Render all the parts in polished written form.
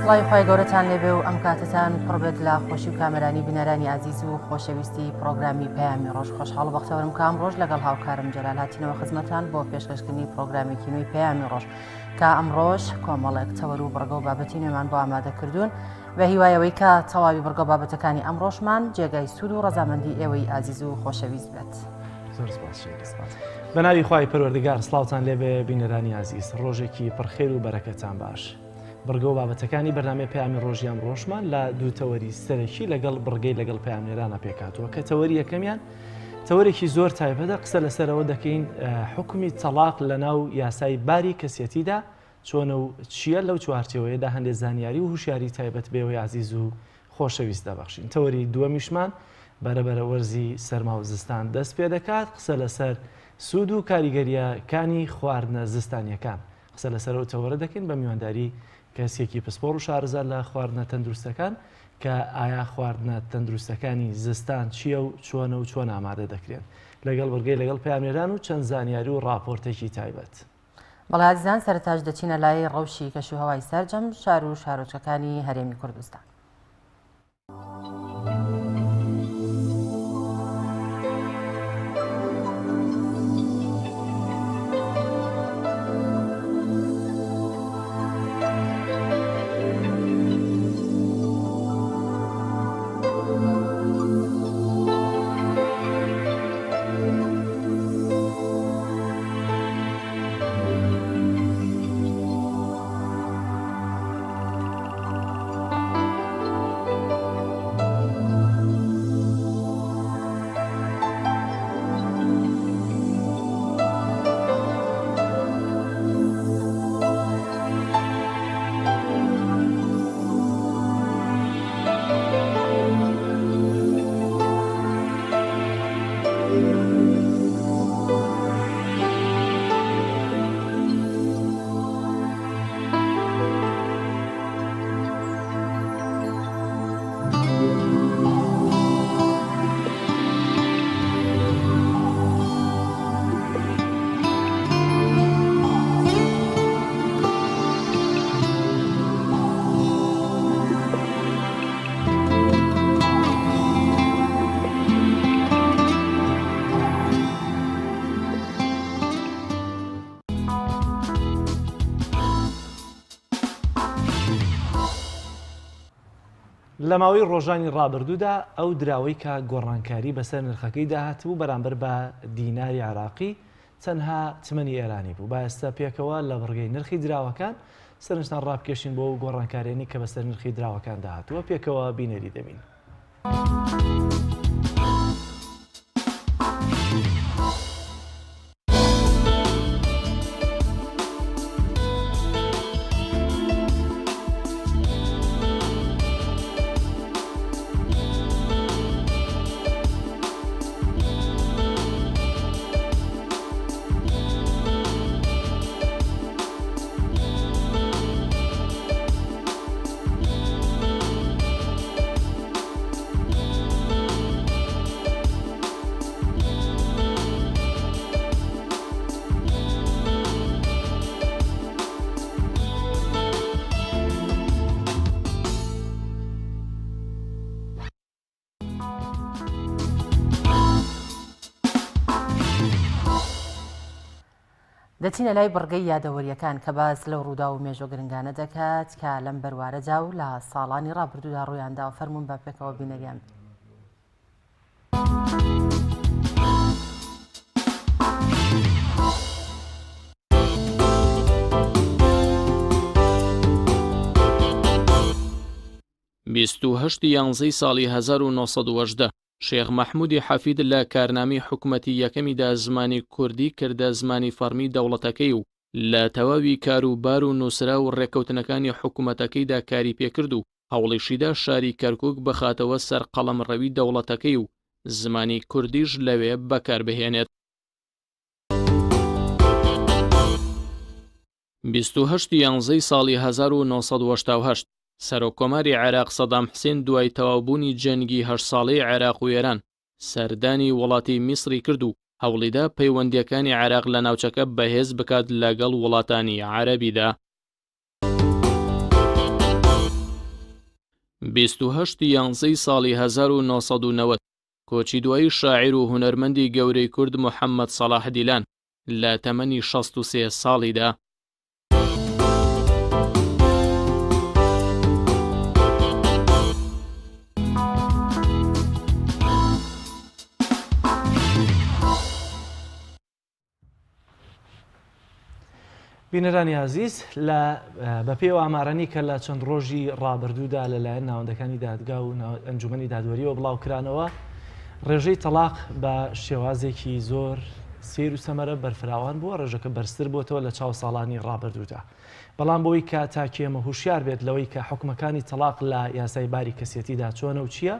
سڵاوی خۆی گەورەتان لێبێ و ئەم کاتتان پڕبێت لە خۆشی و کامەرانی بینەرانی عزیز و خۆشەویستی پرۆگرامی پەیامی ڕۆژ. خۆشحاڵ بەختەوەرم کە ئەمڕۆژ لەگەڵ هاوکارم جەلال هاتینەوە خزمەتان بۆ پێشکەشکردنی پرۆگرامێکی نوێی پەیامی ڕۆژ کە ئەمڕۆژ کۆمەڵێک تەوەر و بڕگە و بابەتی نوێمان بۆ ئامادە کردوون بە هیوایەوەی کە تەواوی بڕگە و بابەتەکانی ئەمڕۆژمان جێگای سوود و ڕەزامەندی ئێوەی عزیز و خۆشەویست بێت. زۆر سپاس. بە ناوی خوای پەروەردگار سڵاوتان لێبێ بینەرانی عزیز، ڕۆژێکی پڕخێر و بەرەکەتان باش. بڕگە و بابەتەکانی بەرنامەی پەیامی ڕۆژیان ڕۆژمان لە دوو تەوەری سەرەکی لەگەڵ بڕگەی لەگەڵ پەیامنێرانە پێکاتوە کە تەوەری یەکەمیان تەوەرێکی زۆر تایبەتە، قسە لەسەرەوە دەکەین حکمی تەلاق لە ناو یاسای باری کەسیەتیدا چۆنە و چییە لەو چوارچەوەیەدا هەندێک زانیاری و هوشیاری تایبەت بێەوەی عزیز و خۆشەویست دەبەخشین. تەوەری دووەمیشمان بەرەبەرە وەرزی سەرما و زستان دەست پێ دەکات، قسە لەسەر سوود و کاریگەریەکانی خواردنە زستانیەکان قسە لەسەرەوە تەوەرە دەکەین بە میوانداری کەسێکی پسپۆڕ و شارەزار لە خواردنە تەندروستەکان کە ئایا خواردنە تەندروستەکانی زستان چییە و چۆنە و چۆن ئامادە دەکرێن لەگەڵ بڕگەی لەگەڵ پەیامنێران و چەند زانیاری و ڕاپۆرتێکی تایبەت. بەڵێ عزیزان، سەرەتاش دەچینە لای ڕەوشی کەشوهەوای سەرجەم شار و شارۆچەکانی هەرێمی کوردستان. لە ماوەی ڕۆژانی ڕابردوودا ئەو دراوەی کە گۆڕانکاری بەسەر نرخەکەی داهاتبوو بەرامبەر بە دیناری عراقی تەنها تمەنی ئێرانی بوو. با ئێستا پێکەوە لە بڕگەی نرخی دراوەکان سەرنجتان ڕابکێشین بۆ گۆڕانکارێنی کە بەسەر نرخی دراوەکان داهاتووە، پێکەوە بینەری دەبین. دەچینە لای بڕگەی یادەوەریەکان کە باس لەو ڕوودا و مێژۆ گرنگانە دەکات کە لەم بەروارەجا و لە ساڵانی ڕابردوودا ڕوویاندا و فەرمونون بە پێکەوە بینەریان. بیستوهەشتی یانزەی ساڵی 1970 شێخ مەحموودی حەفید لە کارنامەی حکوومەتی یەکەمیدا زمانی کوردی کردە زمانی فەرمی دەوڵەتەکەی و لە تەواوی کاروبار و نووسرا و ڕێکەوتنەکانی حکوومەتەکەیدا کاری پێکرد و هەوڵیشیدا شاری کەرکووک بخاتەوە سەر قەڵەمڕەوی دەوڵەتەکەی و زمانی کوردیش لەوێ بەکاربهێنێت. 28 یانزەی ساڵی 1970 سەرۆکۆماری عێراق سەدام حوسێن دوای تەواوبوونی جەنگی 8 ساڵەی عێراق و ئێران سەردانی وڵاتی میسری کرد و هەوڵیدا پەیوەندیەکانی عێراق لە ناوچەکە بەهێز بکات لەگەڵ وڵاتانی عەرەبیدا. 28 یانزەی ساڵی 1990 کۆچی دوایی شاعیر و هونەرمەندی گەورەی کورد محەممەد سەلاح دیلان لە تەمەنی 63 ساڵیدا. بینەرانی عزیز بەپێی ئامارانی کە لە چەند ڕۆژی ڕابردوودا لەلایەن ناوەندەکانی دادگا و ئەنجومەنی دادوەریەوە بڵاوکرانەوە ڕێژەی تەلاق بە شێوازێکی زۆر سیر و سەمەرە بەرفراوان بووە، ڕێژەکە بەرزتر بووەوە لە چاو ساڵانی ڕابردوودا. بەڵام بۆی کە تاکێمە هوشیار بێت لەوەی کە حکومەکانی تەلاق لە یاسای باری کەسێتیدا چۆنە و چییە،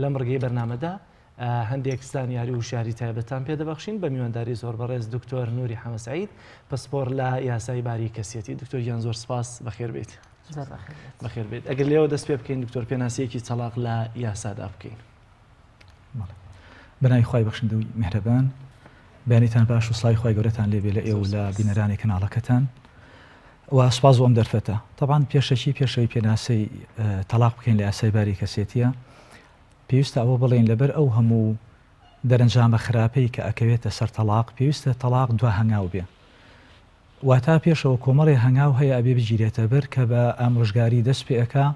لەم ڕگەی بەرنامەدا هەندێک زانیاری و شاری تایبەتان پێدەبەخشین بە میوانداری زۆر بەڕێز دکتۆر نوری حەمەسعید پسپۆر لە یاسای باری کەسێتی. دکتۆریان زۆر سپاس، بەخێر بێت. بەخێر بێت. ئەگەر لێوە دەست پێ بکەین دکتۆر پێناسیەکی تەلاق لە یاسادا بکەین. بەناوی خوای بەخشندە و میهرەبان، بەیانیتان باش و سڵاوی خوای گەورەتان لێبێ لە ئێوە لە بینەرانی کەناڵەکەتان و سوپاس بۆ ئەم دەرفەتە. طبعاً پێشەوەی پێناسەی تەلاق بکەین لە یاسای باری کەسێتیە، پێویستە ئەوە بڵێن لەبەر ئەو هەموو دەرەنجامە خراپەی کە ئەکەوێتە سەر تەلاق پێویستە تەلاق دوا هەنگاو بێ، واتا پێشەوە کۆمەڵی هەنگاو هەیە ئەبێ بگیرێتە بەر کە بە ئامۆژگاری دەست پێ ئەکا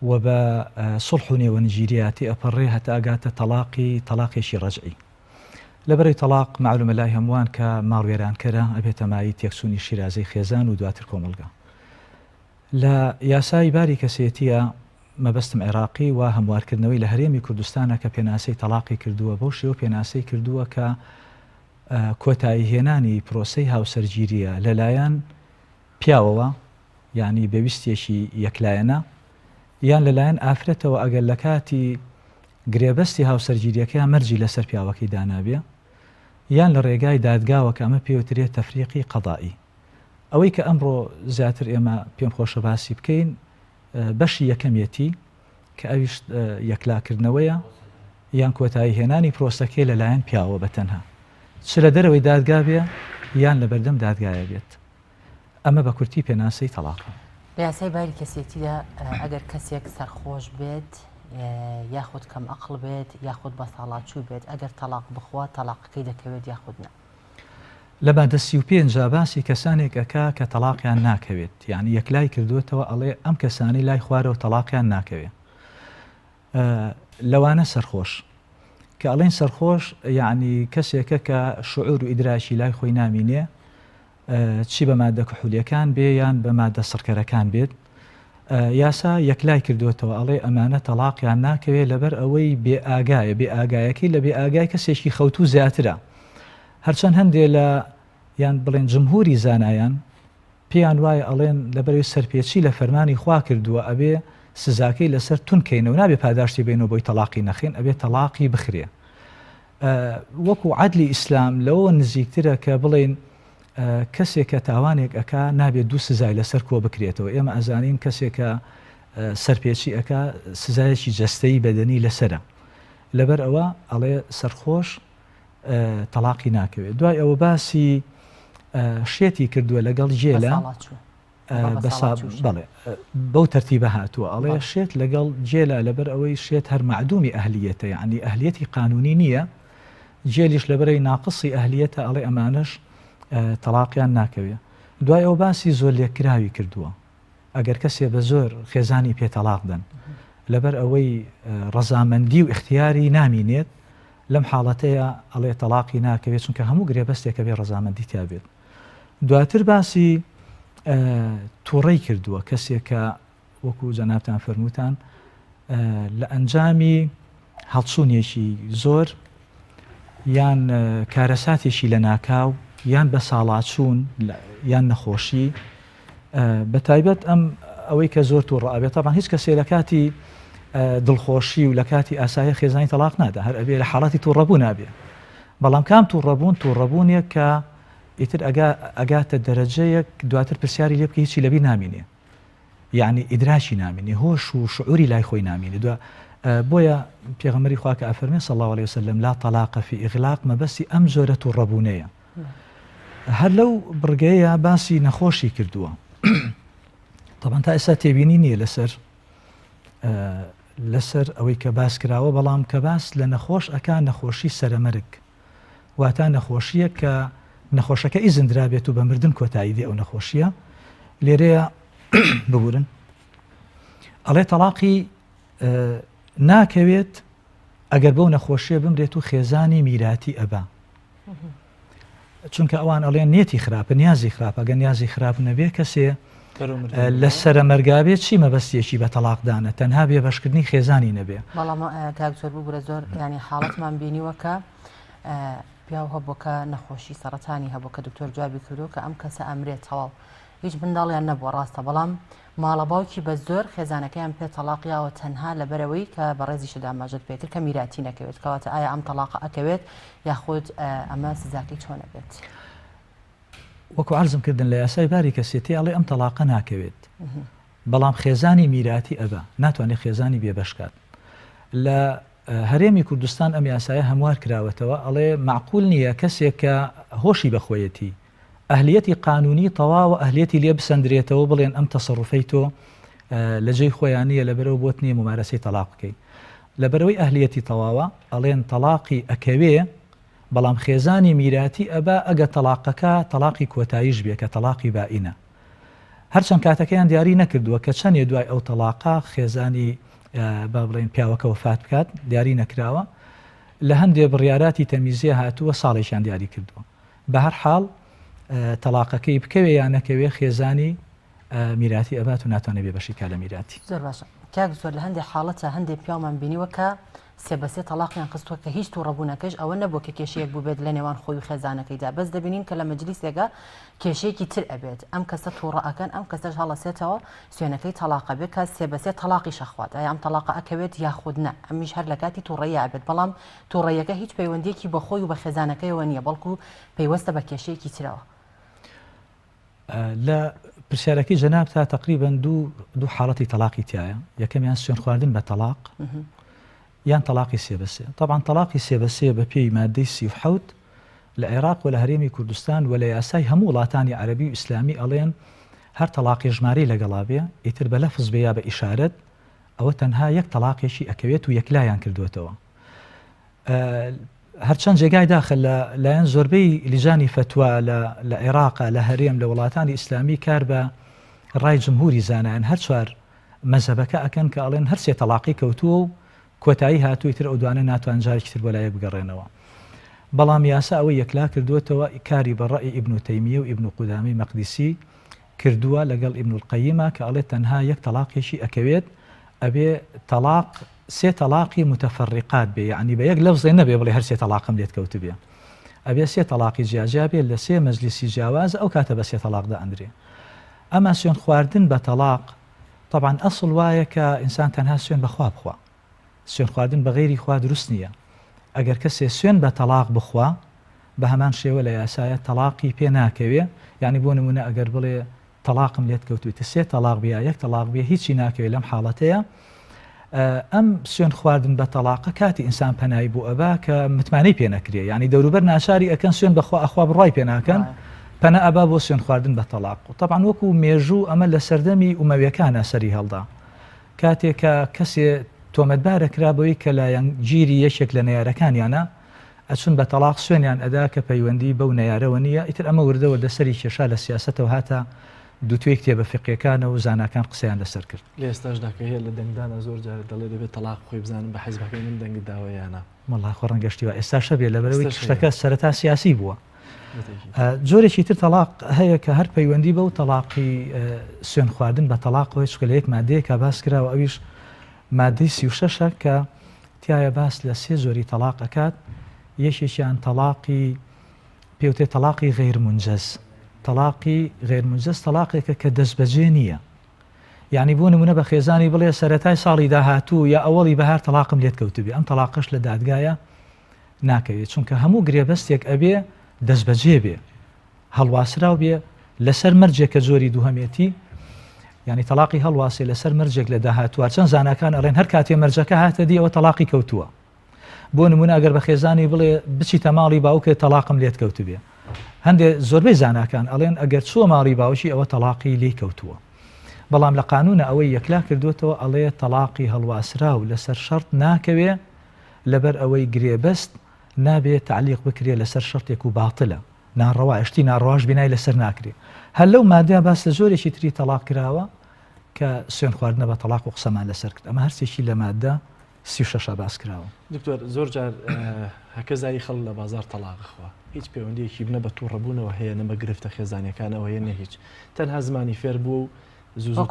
و بە سڵح و نێوەنگیریاتی ئەپەڕێ هەتا ئەگاتە تەلاقێکی ڕەجعی. لەبەرەی تەلاق معلومە لای هەمووان کە ماڵوێرانکەرە ئەبێتە مای تێکسوونی شیرازەی خێزان و دواتر کۆمەلگا. لە یاسای باری کەسێتیە مەبەستم عێراقی و هەموارکردنەوەی لە هەرێمی کوردستانە کە پێناسەی تەلاقی کردووە، بەو شێوە پێناسەی کردووە کە کۆتایی هێنانی پرۆسەی هاوسەرگیریە لەلایەن پیاوەوە، یعنی بەویستێکی یەکلایەنە، یان لەلایەن ئافرەتەوە ئەگەر لە کاتی گرێبەستی هاوسەرگیریەکەیان مەرجی لەسەر پیاوەکەی دانابێ، یان لە ڕێگای دادگاوە کە ئەمە پێوترێت تەفریقی قەضائی. ئەوەی کە ئەمڕۆ زیاتر ئێمە پێم خۆشە باسی بکەین بەشی یەکەمێتی کە ئەویش یەکلاکردنەوەیە یان کۆتایی هێنانی پرۆسەکەی لەلایەن پیاوە بەتەنها، چ لە دەرەوەی دادگا بێ یان لە بەردەم دادگایە بێت. ئەمە بە کورتی پێناسەی تەلاقە. لە یاسای باری کەسێتیدا ئەگەر کەسێک سەرخۆش بێت یاخود کەم ئەقڵ بێت یاخود بە ساڵاتچوو بێت، ئەگەر تەلاق بخوا تەلاقەکەی دەکەوێت یاخود نە. لە مادە 35 باسی کەسانێک ئەکا کە تەلاقیان ناکەوێت، یعنی یەکلای کردوێتەوە ئەڵێ ئەم کەسانی لای خوارەوە تەلاقیان ناکەوێت. لەوانە سەرخۆش کە ئەڵێن سەرخۆش یعنی کەسێکە کە شعور و ئیدراشی لای خۆی نامینێ، چی بە مادە کحولیەکان بێ یان بە مادە سڕکەرەکان بێت، یاسا یەکلای کردوێتەوە ئەڵێ ئەمانە تەلاقیان ناکەوێت لەبەر ئەوەی بێ ئاگایە، بێ ئاگایەکەی لە بێ ئاگای کەسێکی خەوتوو زیاترە. هەرچەند هەندێ لە یان بڵێن جمهوری زانایان پێیان وایە ئەڵێن لەبەرەوەی سەرپێچی لە فەرمانی خوا کردووە ئەبێ سزاکەی لەسەر تونکەینەوە، نابێ پاداشتی بینەوە بۆی تەلاقی نەخێن، ئەبێ تەلاقی بخرێ. وەکو عەدلی ئیسلام لەوە نزیکترە کە بڵێن کەسێک کە تاوانێک ئەکا نابێت دوو سزای لەسەر کۆ بکرێتەوە. ئێمە ئەزانین کەسێکە سەرپێچی ئەکا سزایەکی جەستەیی بەدەنی لەسرە، لەبەر ئەوە ئەڵێ سەرخۆش تەلاقی ناکەوێت. دوای ئەوە باسی شێتی کردووە لەگەڵ جێلە بەڵێ بەو تەرتیبە هاتووە، ئەڵێ شێت لەگەڵ جێلە لەبەر ئەوەی شێت هەر معدومی ئەهلیەتە، یعنی ئەهلیەتی قانونی نییە، جێلیش لەبەرەی ناقصی ئەهلیەتە، ئەڵێ ئەمانش تەلاقیان ناکەوێت. دوای ئەو باسی زۆر لێکراوی کردووە، ئەگەر کەسێ بە زۆر خێزانی پێ تەلاق دەن لەبەر ئەوەی ڕەزامەندی و اختیاری نامینێت، لەم حاڵەتەیە ئەڵێ تەلاقی ناکەوێت، چونکە هەموو گرێبەستێکە بێ ڕەزامەندی تا بێت. دواتر باسی تووڕەی کردووە، کەسێکە وەکو جەنابتان فەرمووتان لە ئەنجامی هەڵچوونێکی زۆر یان کارەساتێکی لە ناکاو یان بە ساڵاچوون یان نەخۆشی، بە تایبەت ئەم ئەوەی کە زۆر تووڕە ئەبێت. تەبان هیچ کەسێ لە کاتی دڵخۆشی و لە کاتی ئاسایی خێزانی تەلاق نادا، هەر ئەبێ لە حاڵاتی تووڕەبوون نابێ. بەڵام کام تووڕەبوونێک کە ئیتر ئەگاتە دەرەجەیەک دواتر پرسیاری لێ بکە هیچی لەبی نامینێ، یعنی ئیدراشی نامینێ، هۆش و شعوری لای خۆی نامینێ. بۆیە پێغەمبەری خوا کە ئەفەرمێ صلی الله علیه وسلم لا طلاق فی إغلاق، مەبەستی ئەم زۆرە تووڕەبوونەیە. هەر لەو بڕگەیە باسی نەخۆشی کردووە. طبعا تا ئێستا تێبینی نییە لەسەر لەسەر ئەوەی کە باس کراوە بەڵام کە باس لە نەخۆش ئەکان نەخۆشی سەرەمەرگ واتە نەخۆشیە کە نەخۆشەکە ئیزندرا بێت و بە مردن کۆتایی دێ ئەو نەخۆشیە لێرەیە ببورن ئەڵێ تەلاقی ناکەوێت ئەگەر بەو نەخۆشیە بمرێت و خێزانی میراتی ئەبا چونکە ئەوان ئەڵێن نێتی خراپە نیازی خراپە ئەگەر نیازی خراپ نەبێ کەسێ لە سەرەمەرگابێت چی مەبەستیەکی بە تەلاقدانە تەنها بێبەشکردنی خێزانی نەبێ بەڵام کاکسۆر ببوورە زۆر ینی حاڵەتمان بینیوە کە پیاو هەبووکە نەخۆشی سەرەتانی هەبوو کە دکتۆر جوابی کردو کە ئەم کەسە ئەمرێت تەواو هیچ منداڵیان نەبووە ڕاستە بەڵام ماڵە باوکی بە زۆر خێزانەکەیان پێ تەلاقیاوە تەنها لەبەرەوەی کە بە ڕێزی شداماژت پێتر کە میراتی نەکەوێت کەواتە ئایا ئەم تەلاقە ئەکەوێت یاخود ئەمە سزاکەی چۆن نەبێت وەکو عەرزم کردن لە یاسای باری کەسێتی ئەڵێ ئەم تەلاقە ناکەوێت بەڵام خێزانی میراتی ئەبا ناتوانێت خێزانی بێبەشکات لە هەرێمی کوردستان ئەم یاسایە هەموار کراوەتەوە ئەڵێ معقول نییە کەسێک کە هۆشی بەخۆیەتی ئەهلیەتی قانونی تەواوە ئەهلیەتی لێ بسەندرێتەوە بڵێن ئەم تەسەڕوفەی تۆ لە جێی خۆیانیە لەبەرەوە بۆت نییە ممارەسەی تەلاق بکەی لەبەرەوەی ئەهلیەتی تەواوە ئەڵێن تەلاقی ئەکەوێ بەڵام خێزانی میراتی ئەبا ئەگە تەلاقەکە تەلاقی کۆتاییش بێ کە تەلاقی بائینە هەرچەند کاتەکەیان دیاری نەکردووە کە چەندێ دوای ئەو تەلاقا خێزانی با بڵێن پیاوەکە وفات بکات دیاری نەکراوە لە هەندێ بڕیاراتی تەمیزیە هاتووە ساڵێکیان دیاری کردووە بە هەر حاڵ تەلاقەکەی بکەوێ یان نەکەوێ خێزانی میراتی ئەبات و ناتوانێت بێ بەشی کا لە میراتی زۆر باشە کاک زۆر لە هەندێک حاڵەتە هەندێک پیاومان بینیوە کە سێبەسێ تەلاقیان خستووە کە هیچ تووڕەبوونەکەش ئەوە نەبوو کە کێشەیەک بوو بێت لە نێوان خۆی و خێزانەکەیدا بەس دەبینین کە لە مەجلیسێکە کێشەیەکی تر ئەبێت ئەم کەسە تووڕەکەن ئەم کەسەش هەڵەسێتەوە سوێنەکەی تەلاقە بێت کە سێبەسێ تەلاقی شەخوات ئایا ئەم تەلاقە ئەکەوێت یاخود نە ئەمیش هەر لە کاتی تووڕەیە ئەبێت بەڵام تووڕەیەکە هیچ پەیوەندیەکی بە خۆی و بە خێزانەکەیەوە نییە بەڵکو پەیوەستە بە کێشەیەکی ترەوە لە پرسیارەکەی جەناب تا تقریبا دوو حاڵەتی تەلاقی تایە یەکەمیان سوێن خواردن بە تەلاق یان تەلاقی سێبەسێ طبعا تەلاقی سێبەسێ بە پێی مادەی 37 لە عێراق و لە هەرێمی کوردستان و لە یاسای هەموو وڵاتانی عەرەبی و ئیسلامی ئەڵێن هەر تەلاقی ژمارەی لەگەڵا بێ ئیتر بە لەفز بێ یا بە ئیشارەت ئەوە تەنها یەک تەلاقێکی ئەکەوێت و یەکلایان کردوێتەوە هەرچەند جێگای داخل لایەن زۆربەی لیژانی فتووا لە عێراق لە هەرێم لە وڵاتانی ئیسلامی کار بە ڕای جمهوری زانایان هەر چوار مەزهبەکە ئەکەن کە ئەڵێن هەر سێ تەلاقی کەوتووە و کۆتایی هاتووی تر ئەو دوانە ناتوان جارێکی تر بۆ لایەک بگەڕێنەوە بەڵام یاسا ئەوەی یەکلا کردوێتەوە کاری بە ڕەئی ئیبن تەیمیە و ئیبن قودامی مەقدیسی کردووە لەگەڵ ئیبن القەییمە کە ئەڵێت تەنها یەک تەلاقێکی ئەکەوێت ئەبێ تەلاق سێ تەلاقی متەفەڕقات بێ یعنی بە یەک لەفزێ نەبێ بڵێ هەر سێ تەلاقم لێت کەوت بێ ئەبێ سێ تەلاقی جیاجا بێ لە سێ مەجلیسی جیاواز ئەو کاتە بە سێ تەلاقدا ئەندرێ ئەما سوێن خواردن بە تەلاق طبعا ئەسڵ وایە کە ئینسان تەنها سوێن بەخوا بخوا سوێن خواردن بە غەیری خوا دروست نییە ئەگەر کەسێ سوێن بە تەلاق بخوا بە هەمان شێوە لە یاسایە تەلاقی پێ ناکەوێ یعنی بۆ نمونە ئەگەر بڵێ تەلاقم لێت کەوتویتە سێ تەلاق بیا یەک تەلاق بێ هیچی ناکەوێت لەم حاڵەتەیە ئەم سوێن خواردن بە تەلاقە کاتی ئینسان پەنایی بوو ئەبا کە متمانەی پێ نەکرێ یعنی دەوروبەر ناچاری ئەکەن سوێن بەخوا ئەخوا بڕای پێ ناکەن پەنە ئەبا بۆ سوێن خواردن بە تەلاق و طبعا وەکو مێژوو ئەمە لە سەردەمی ئومەویەکانە سەری هەڵدا کاتێک کە کەسێ تۆمەتبارە کرابەوەی کە لایەن گیری یەکێک لە نەیارەکانیانە ئەچون بە تەلاق سوێنیان ئەدا کە پەیوەندی بەو نەیارەوە نییە ئیتر ئەمە وردەوە دەسەری کێشا لە سیاسەتەوە هاتە دووتوێ کتێبە فقیەکانە و زاناکان قسەیان لەسەر کرد لە ئێستاشداکە هەیە لە دەنگدانە زۆر جارە دەڵێ دەبێت تەلاق خۆی بزانم بە حیزبەکەی من دەنگی داوایانە وەڵڵا خۆ ڕەنگەشتیوە ئێستا شەبێ لەبەرەوەی شتەکە سەرەتا سیاسی بووە جۆرێکی تر تەلاق هەیە کە هەر پەیوەندی بەو تەلاقی سوێن خواردن بە تەلاقەوەی چکە لە یەک مادەیەکە باس کراوە ئەویش مادەی 36 کە تایە باس لە سێ زۆری تەلاق ئەکات یەکێکیان تەلاقی پێوتێ تەلاقی غەیرمونجەز تەلاقی غەیرمونجەز تەلاقێکە کە دەستبەجێ نییە یعنی بۆ نمونە بە خێزانی بڵێ سەرەتای ساڵی داهاتوو یا ئەوەڵی بەهار تەلاقم لێت کەوتبێ ئەم تەلاقەش لە دادگایە ناکەوێت چونکە هەموو گرێبەستێک ئەبێ دەستبەجێ بێ هەڵواسراو بێ لەسەر مەرجێکە زۆری دووهەمێتی یعنی تەلاقی هەڵواسی لەسەر مەرجێک لە داهاتووە چەند زانکان ئەڵێن هەر کاتێ مەرجەکە هاتە دی ئەوە تەلاقی کەوتووە بۆ نمونە ئەگەر بە خێزانی بڵێ بچیتە ماڵی باوکە تەلاقم لێت کەوتبێ هەندێک زۆربەی زانکان ئەڵێن ئەگەر چووە ماڵی باوکی ئەوە تەلاقی لێ کەوتووە بەڵام لە قانونە ئەوەی یەکلا کردوێتەوە ئەڵێ تەلاقی هەڵواسرا و لەسەر شەرت ناکەوێ لەبەر ئەوەی گرێبەست نابێت تعلیق بکرێ لەسەر شەرتێک و باتڵە ناڕەوا شتی ناڕەواش بینای لەسەر ناکرێ هەر لەو مادە باس لە زۆرێکی تری تەلاق کراوە کە سوێن خواردنە بە تەلاق و قسەمان لەسەر کرد ئەمە هەرسێکی لە مادە 36 باس کراوە. دکتۆر زۆر جار هەکەزایی خەڵ لە بازار تەلاقخوا هیچ پەیوەندیەکی بنە بە تووڕەبوونەوە هەیە نەمە گرفتە خێزانەکانەوە هەیە نە هیچ تەنها زمانی فێر بوو زوو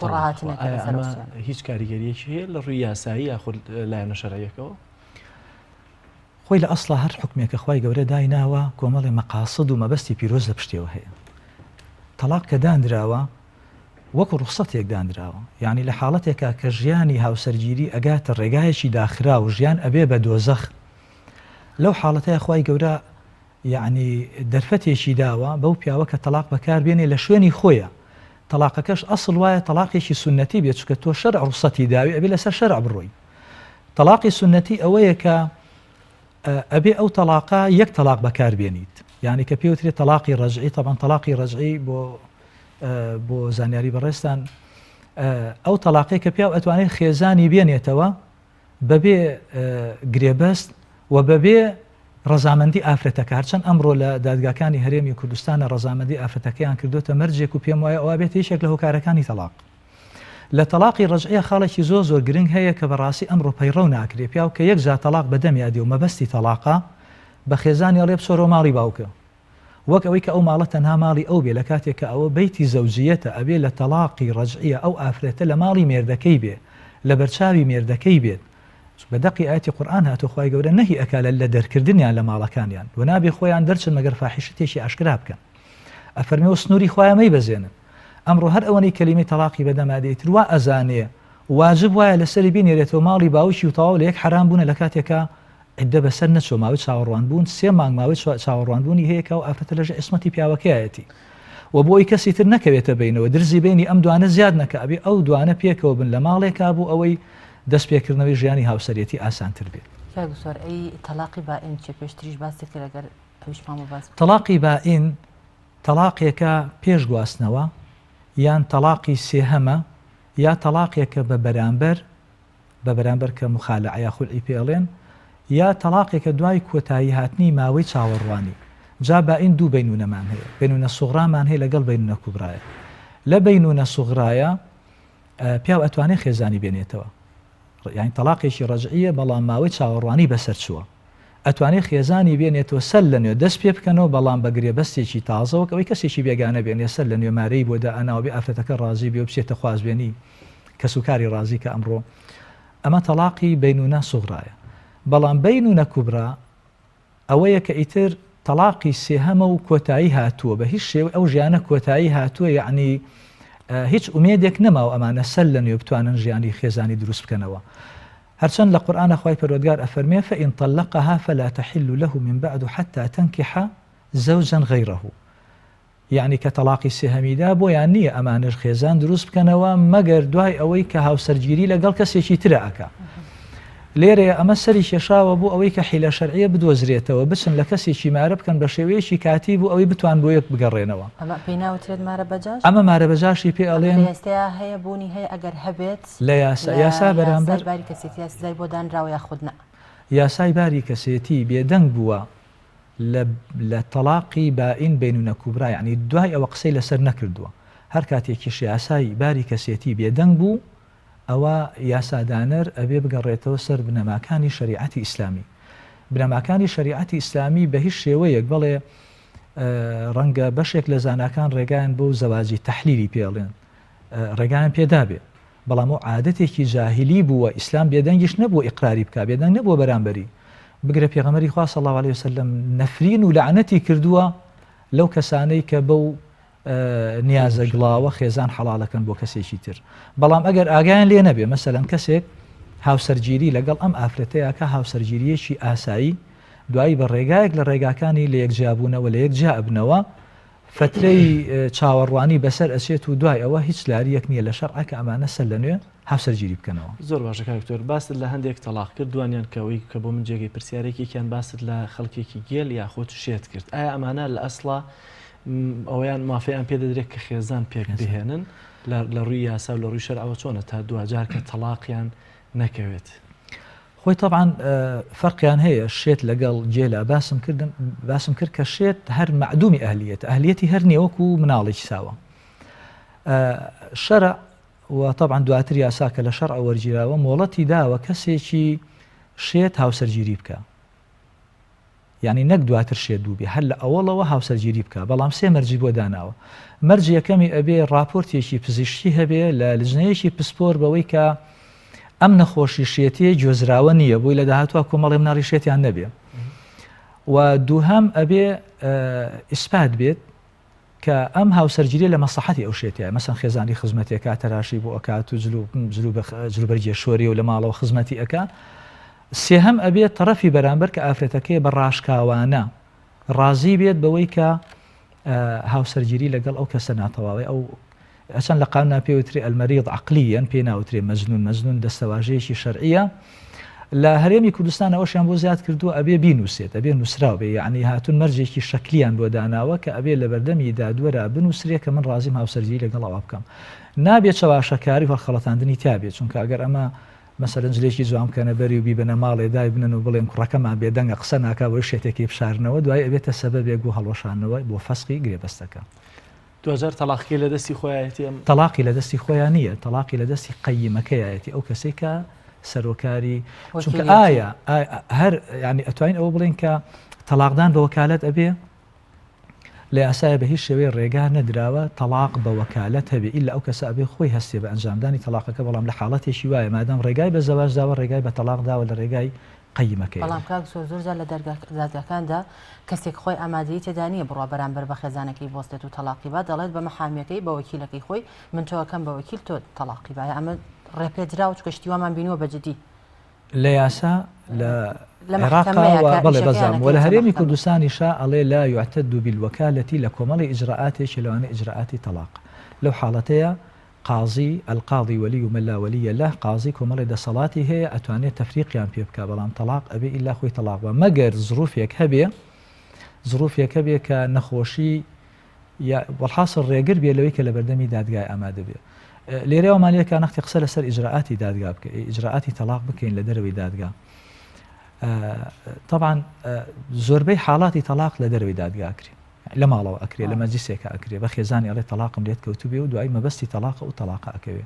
هیچ کاریگەریەکی هەیە لە ڕووی یاسایی یاخود لایەنە شەرعیەکەوە خۆی لە ئەسڵا هەر حکمێکە خوای گەورە دایناوە کۆمەڵی مەقاسد و مەبەستی پیرۆز لە پشتەوە هەیە تەلاق کە دانراوە وەکو ڕوخسەتێک دانراوە یعنی لە حاڵەتێکە کە ژیانی هاوسەرگیری ئەگاتە ڕێگایەکی داخرا و ژیان ئەبێ بە دۆزەخ لەو حاڵەتەیە خوای گەورە یعنی دەرفەتێکی داوە بەو پیاوە کە تەلاق بەکاربێنێ لە شوێنی خۆیە تەلاقەکەش ئەسڵ وایە تەلاقێکی سنەتی بێت چکە تۆ شەرع ڕوخسەتی داوی ئەبێ لەسەر شەرع بڕۆی تەلاقی سنەتی ئەوەیە کە ئەبێ ئەو تەلاقا یەک تەلاق بەکاربێنیت یعنی کە پێوترێت تەلاقی ڕەجعی طبعاً تەلاقی ڕەجعی بۆ زانیاری بەڕێستان ئەو تەلاقی کە پیاو ئەتوانێت خێزانی بێنێتەوە بەبێ گرێبەست و بەبێ ڕەزامەندی ئافرەتەکە هەرچەند ئەمڕۆ لە دادگاکانی هەرێمی کوردستانە ڕەزامەندی ئافرەتەکەیان کردوتە مەرجێک و پێم وایە ئەوە بێت یەکێک لە هۆکارەکانی تەلاق لە تەلاقی ڕەجعیە خاڵێکی زۆر گرنگ هەیە کە بەڕاستی ئەمڕۆ پەیڕەو ناکرێ پیاو کە یەک جا تەلاق بەدەمیادی و مەبەستی تەلاقا بە خێزانی ئەڵێ بچۆرە ماڵی باوکە وەک ئەوەی کە ئەو ماڵە تەنها ماڵی ئەو بێ لە کاتێک کە ئەوە بەیتی زەوجیەتە ئەبێ لە تەلاقی ڕەجعیە ئەو ئافرەتە لە ماڵی مێردەکەی بێ لە بەرچاوی مێردەکەی بێت بە دەقی ئاەتی قورئان هاتوو خوای گەورە نەهی ئەکا لە دەرکردنیان لە ماڵەکانیان و نابێ خۆیان دەرچن مەگەر فاحیشتێکی ئاشکرا بکەن ئەفەرمێ سنووری خۆیان مەی بەزێنن ئەمڕۆ هەر ئەوەی کەلیمەی تەلاقی بەدەمادەیتر وا ئەزانێ واجب وایە لەسەری بینێرێتەوە ماڵی باوکی و تەواو لە یەک حرام بوونە لە کاتێکە عدە بەسەر نەچۆ ماوەی چاوەڕوان بوون 3 مانگ ماوەی چاوەڕوانبوونی هەیە کە و ئافرەتە لەژێ ئیسمەتی پیاوەکەیەتی و بۆ ئەوی کەسی تر نەکەوێتە بینەوە درزی بینی ئەم دوانە زیاد نەکە ئەبێ ئەو دوانە پێکەوە بن لە ماڵێکا بوو ئەوەی دەست پێکردنەوەی ژیانی هاوسەرەتی ئاسانتر بێت. تەلاقی باین چێ پێشتریش باسی کرد ئەگەر ئەویشمان باس تەلاقی باین تەلاقێکە پێش گواستنەوە یان تەلاقی سێهەمە یا تەلاقێکە بە بەرامبەر کە مخالعە خولعی پێڵێن یا تەلاقێکە دوای کۆتایی هاتنی ماوەی چاوەڕوانی جا باین دوو بینونەمان هەیە بینونە سوغرامان هەیە لەگەڵ بینونە کوبرایە لە بینونە سوغرایە پیاو ئەتوانێت خێزانی بێنێتەوە یعنی تەلاقێکی ڕەجعیە بەڵام ماوەی چاوەڕوانی بەسەر چووە ئەتوانێت خێزانی بێنێتەوە سەر لە نوێ دەست پێ بکەنەوە بەڵام بە گرێبەستێکی تازەوە ئەوەی کەسێکی بێگانە بێنێ سەر لە نوێمارەی بۆ دائەناوە ئافرەتەکە ڕازی بێ و بچێتە خوازبێنی کەسوکاری ڕازی کە ئەمڕۆ ئەمە تەلاقی بینونە سوغرایە بەڵام بینونە کوبرا ئەوەیە کە ئیتر تەلاقی سێهەمە و کۆتایی هاتووە بە هیچ شێوە ئەو ژیانە کۆتایی هاتووە یعنی هیچ ئومێدێک نەماوە ئەمانە سەر لە نوێ بتوانن ژیانی خێزانی دروست بکەنەوە هەرچەند لە قورئانە خوای پەروەردگار ئەفەرمێ فإن طلقها فلا تحل له من بعد حتى تنكح زوجا غيره یعنی کە تەلاقی سێهەمیدا بۆیان نییە ئەمانش خێزان دروست بکەنەوە مەگەر دوای ئەوەی کە هاوسەرگیری لەگەڵ کەسێکی ترە ئەکا لێرەیە ئەمە سەری کێشاوە بۆ ئەوەی کە حیلە شەرعیە بدۆزرێتەوە بچن لە کەسێکی مارە بکەن بە شێوەیەکی کاتی بوو ئەوەی بتوان بۆ یەک بگەڕێنەوە ئەمە مارە بەجاشی پێ ئەڵێن هەیە بوونی هەیە ئەگەر هەبێت لە یاسا بەرامبەر بۆ دانراوە یاخودنا یاسای باری کەسێتی بێدەنگ بووە لە تەلاقی باین بینونە کوبرا یعنی دوای ئەوە قسەی لەسەر نەکردووە هەر کاتێکیش یاسای باری کەسێتی بێدەنگ بوو ئەوە یاسادانەر ئەبێ بگەڕێتەوە سەر بنەماکانی شریعەتی ئیسلامی بنەماکانی شریعەتی ئیسلامی بە هیچ شێوەیەک بەڵێ ڕەنگە بەشێک لە زاناکان ڕێگایان بۆ زەواجی تەحلیلی پێڵێن ڕێگایان پێدابێ بەڵام و عادەتێکی جاهلی بووە ئیسلام بێدەنگیش نەبووە ئیقراری بکە بێدەنگ نەبووە بەرامبەری بگرە پێغەمبەری خوا صلی الله علیه وسلم نەفرین و لعنەتی کردووە لەو کەسانەی کە بەو نیازە گڵاوە خێزان حەڵالەکەن بۆ کەسێکی تر بەڵام ئەگەر ئاگایان لێ نەبێ مەسەلەن کەسێک هاوسەرگیری لەگەڵ ئەم ئافرەتەیە کە هاوسەرگیریەکی ئاسایی دوایی بە ڕێگایەک لە ڕێگاکانی لە یەکجابوونەوە لە یەکجا ئەبنەوە فترەی چاوەڕوانی بەسەر ئەچێت و دوای ئەوە هیچ لاریەک نییە لە شەرعە کە ئەمانە سەر لە نوێ هاوسەرگیری بکەنەوە. زۆر باشە کاکتۆر باست لە هەندێک تەلاق کرد دوانیان کەوەی کە بۆ من جێگەی پرسیارێکێکیان باست لە خەڵکێکی گێل یاخۆ شێت کرد ئایا ئەمانە لە ئەسڵا ئەویان مافیان پێ دەدرێت کە خێزان پێک بهێنن لە ڕووی یاسا و لە ڕووی شەرعەوە چۆنە تا دوجار کە تەلاقیان نەکەوێت. خۆی طبعاً فەرقیان هەیە شێت لەگەڵ جێلا باسم کرد کە شێت هەر معدومی ئەهلیەتی هەر نێوەکو مناڵێکی ساوە. شەرع و طبعاً دواتر یاسا کە لە شەرع وەرگیراوە مۆڵەتی داوە کەسێکی شێت هاوسەرگیری بکە. یعنی نەک دواتر شێت دووبێ هەر لە ئەوڵەوە هاوسەرگیری بکە، بەڵام سێ مەرجی بۆ داناوە. مەرج یەکەمی ئەبێ راپۆرتێکی پزیشکی هەبێ لە لجنەیەکی پسپۆر بەوەی کە ئەم نەخۆشی شێتی گوێزراوە نییە بۆی لە داهاتوە کۆمەڵی مناڵی شێتیان نەبێ. و دووهەم ئەبێ ئیسپات بێت کە ئەم هاوسەرگیری لە مەسلحەتی ئەو شێتیە، مەسەن خێزانی خزمەتێکا تەراشی بۆ ئەکات و جلوبەرجێ شۆری و لە ماڵەوە خزمەتی ئەکا. سێهەم ئەبێت تەرەفی بەرامبەر کە ئافرەتەکەی بە ڕاشکاوانە ڕازی بێت بەوەی کە هاوسەرگیری لەگەڵ ئەو کەسە ناتەواوی ئەو ئەچەند لە قانونا پێوتری ئەلمەریض عەقلیەن پێ ناوترێ مەجنون دەستەواژەیەکی شەرعیە. لە هەرێمی کوردستان ئەوەشیان بۆ زیاد کردووە ئەبێ بینووسێت، ئەبێ نووسراو بێ، یعنی هاتوون مەرجێکی شەکلیان بۆ داناوە کە ئەبێ لە بەردەمی دادوەرە بنووسرێ کە من ڕازیم هاوسەرگیری لەگەڵ ئەوە بکەم. نابێت چاواشەکاری هەڵخەڵەتاندنی تابێت، چونکە ئەگەر ئەمە مەسەرەن جلێکی جوام کەنە بەری و بیبنە ماڵێ دای بنن و بڵێن کوڕەکەمان بێدەنگە قسە ناکا بۆ شێتێکی بشارنەوە دوای ئەبێتە سەبەبێک بۆ هەڵوەشانەوە بۆ فەسخی گرێبەستەکە. دوجار تەلاقی لە دەستی خۆیەتی تەلاقی لە دەستی خۆیان نییە، تەلاقی لە دەستی قەیمەکەیەتی ئەو کەسێک کە سەرۆکاری، چونکە ئایا هەر ینی ئەتوانین ئەوە بڵێن کە تەلاقدان بە وەکالەت ئەبێ لە یاسایە بە هیچ شێوەیە ڕێگا نەدراوە تەلاق بە وەکالەت هەبێ ئیلا ئەو کەسە ئەبێ خۆی هەستێ بە ئەنجامدانی تەلاقەکە، بەڵام لە حاڵەتێکی وایە مادام ڕێگای بە زەواج داوە ڕێگای بە تەلاق داوە لە ڕێگای قەیمەکەی. بەڵام کاک زۆرجار لە دەرگاکاندا کەسێک خۆی ئامادەی تێدا نییە بڕوا بەرامبەر بە خێزانەکەی بۆستێت و تەلاقی با دەڵێت بە مەحامیەکەی بە وەکیلەکەی خۆی من تۆکەم بە وەکیل تۆ تەلاقی باە ئەمە ڕێپێدرا و چکەشتیوامان بینووە بەجددی لە یاسا لە عێراقا بەڵێ بەزانم وە لە هەرێمی کوردستانیشا ئەڵێ لا يعتد بالوەکالەتی لە کۆمەڵی ئیجراعاتێکی لەوانە ئیجراعاتی تەلاق. لەو حاڵەتەیە قاضی القاضي ولي ومن لا ولي له قاضي كۆمەڵی دەسەڵاتی هەیە ئەتوانێت تەفریقیان پێ بکە، بەڵام تەلاق ئەبێ ئیلا خۆی تەلاق بە مەگەر زروفێک هەبێ کە نەخۆشی وەڵحاصل ڕێگر بێ لەوەی کە لە بەردەمی دادگای ئامادە بێ. لێرەوەمانەیە کە نەختی قسە لەسەر ئیجراعاتی دادگا بکە، ئیجراعاتی تەلاق بکەین لە دەرەوەی دادگا. طبعا زۆربەی حاڵاتی تەلاق لە دەرەوەی دادگا ئەکرێ، لە ماڵەوە ئەکرێ، لە مەجلیسێکە ئەکرێ، بە خێزانی ئەڵێ تەلاقم لێت کەوتوبێ و دوای مەبەستی تەلاق و تەلاقە ئەکەوێ.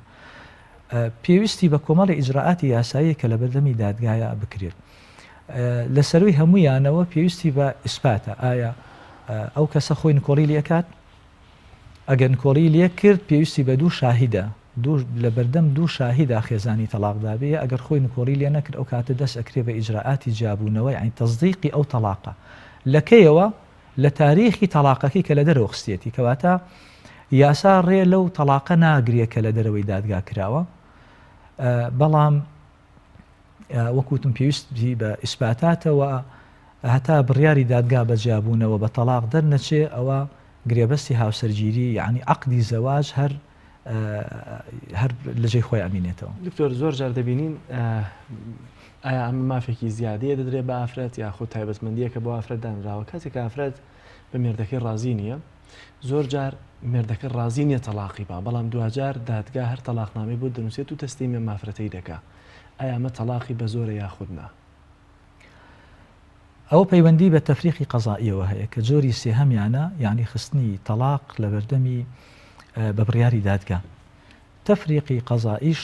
پێویستی بە کۆمەڵی ئیجراعاتی یاسایی کە لە بەردەمی دادگایە بکرێت. لە سەروی هەمویانەوە پێویستی بە ئیسپاتە، ئایا ئەو کەسە خۆی نکۆڵی لێکات؟ ئەگەر نکۆڵی لێ کرد پێویستی بە دوو شاهیدە، لە بەردەم دوو شاهیدا خێزانی تەلاقدا بێ، ئەگەر خۆی نکۆڵی لێ نەکرد ئەو کاتە دەست ئەکرێ بە ئیجراعاتی جابوونەوەی عین تەصدیقی ئەو تەلاقە لەکەیەوە لە تاریخی تەلاقەکەی کە لە دەرەوە خستێتی، کەواتە یاسا ڕێ لەو تەلاقە ناگرێت کە لە دەرەوەی دادگا کراوە، بەڵام وەکوتم پێویستی بە ئیسپاتاتەوە هەتا بڕیاری دادگا بە جیابوونەوە بە تەلاق دەرنەچێ ئەوە گرێبەستی هاوسەرگیری یعنی عەقدی زەواج هەر لەجێی خۆی ئەمینێتەوە. دکتۆر زۆر جار دەبینین ئایا ئەمە مافێکی زیادەیە دەدرێت بە ئافرەت یاخود تایبەتمەندیەکە بۆ ئافرەت دانراوە کاتێک ئافرەت بە مێردەکەی ڕازی نییە، زۆر جار مێردەکە ڕازی نییە تەلاقی با، بەڵام دوجار دادگا هەر تەلاقنامەی بۆ دەنووسێت و تەستیمە مافرەتەی دەکا. ئایا ئەمە تەلاقی بە زۆرە یاخودنا؟ ئەوە پەیوەندی بە تەفریقی قەزائیەوە هەیە کە جۆری سێهەمیانە یعنی خستنی تەلاق لە بەردەمی بە بڕیاری دادگا. تەفریقی قەزائیش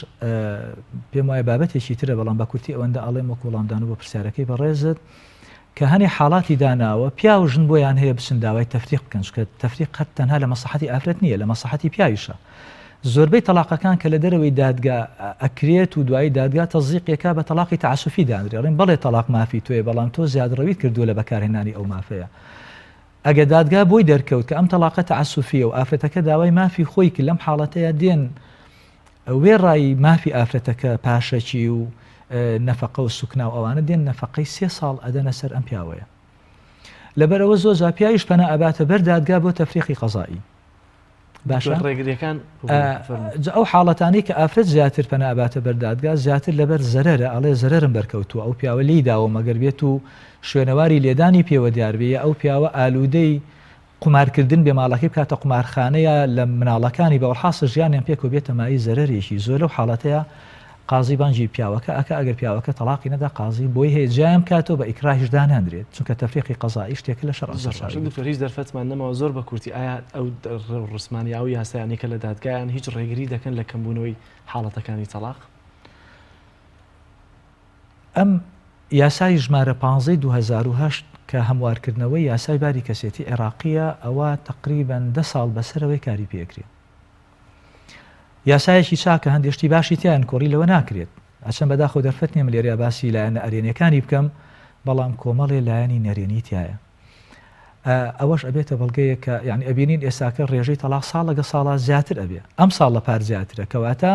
پێم وایە بابەتێکی ترە، بەڵام بە کورتی ئەوەندە ئەڵێم وەکو وەڵامدان و بە پرسیارەکەی بەڕێزت کە هەنێ حاڵاتی داناوە پیا و ژن بۆیان هەیە بچن داوای تەفریق بکەن، چونکە تەفریق قەت تەنها لە مەسلحەتی ئافرەت نییە، لە مەسلحەتی پیاویشە. زۆربەی تەلاقەکان کە لە دەرەوەی دادگا ئەکرێت و دوایی دادگا تەزیقێکا بە تەلاقی تەعاسوفی دانرێ، ڕێن بەڵێ تەلاق مافی تۆیە بەڵام تۆ زیادڕەویت کردووە لە بەکارهێنانی ئەو مافەیە. ئەگە دادگا بۆی دەرکەوت کە ئەم تەلاقە تەعاسوفیە و ئافرەتەکە داوای مافی خۆی کرد، لەم حاڵەتەیە دێن وێڕایی مافی ئافرەتەکە پاشەکی و نەفەقە و سوکنا و ئەوانە دێن نەفەقەی 3 ساڵ ئەدەنە سەر ئەم پیاوەیە. لەبەرەوە زۆر جا پیاویش پەنا ئەباتە بەر دادگا بۆ تەفریقی قەزایی. باشە ڕێگریەکان ئەو حاڵەتانی کە ئافرەت زیاتر پەنا ئەباتە بەر دادگا زیاتر لەبەر زەرەرە، ئەڵێ زەرەرم بەرکەوتووە، ئەو پیاوە لی داوە مەگەر بێت و شوێنەواری لێدانی پێوە دیار بێ، ئەو پیاوە ئالوودەی قمارکردن بێماڵەکەی بکاتە قمارخانەیە لە مناڵەکانی بەوەحاسە ژیانیان پێکەوە بێتە مای زەرەرێکی زۆر لەو حاڵەتەیە قازی بانجی پیاوەکە ئەگەر پیاوەکە تەلاقی نەدا قازی بۆی هەیە جیان کاتەوە بە ئیکراهیش داناندرێت چونکە تەفریقی قەزایی شتێکە لە شەڕ هیچ دەرفەتمان نەماوە زۆر بە کورتی ئایا ئەو ڕسمانیا و یاسایانی کە لە دادگایان هیچ ڕێگری دەکەن لە کەمبوونەوەی حاڵەتەکانی تەلاق؟ ئەم یاسای ژمارە 15/2008 کە هەموارکردنەوەی یاسای باری کەسێتی عێراقیە ئەوە تقریباً 10 ساڵ بەسەرەوەی کاری پێکرێت. یاسایەکی چاکە هەندێشتی باشی تیان کۆڕی لەوە ناکرێت. ئەچەند بەداخۆ دەرفەت نییە لێریا باسی لایەنە ئەرێنیەکانی بکەم، بەڵام کۆمەڵێ لایەنی نەرێنی تایە. ئەوەش ئەبێتە بەڵگەیە کە یعنی ئەبینین ئێستاکە ڕێژەی تەلاق ساڵ لەگە ساڵا زیاتر ئەبێ. ئەم ساڵ لە پار زیاترە کەواتە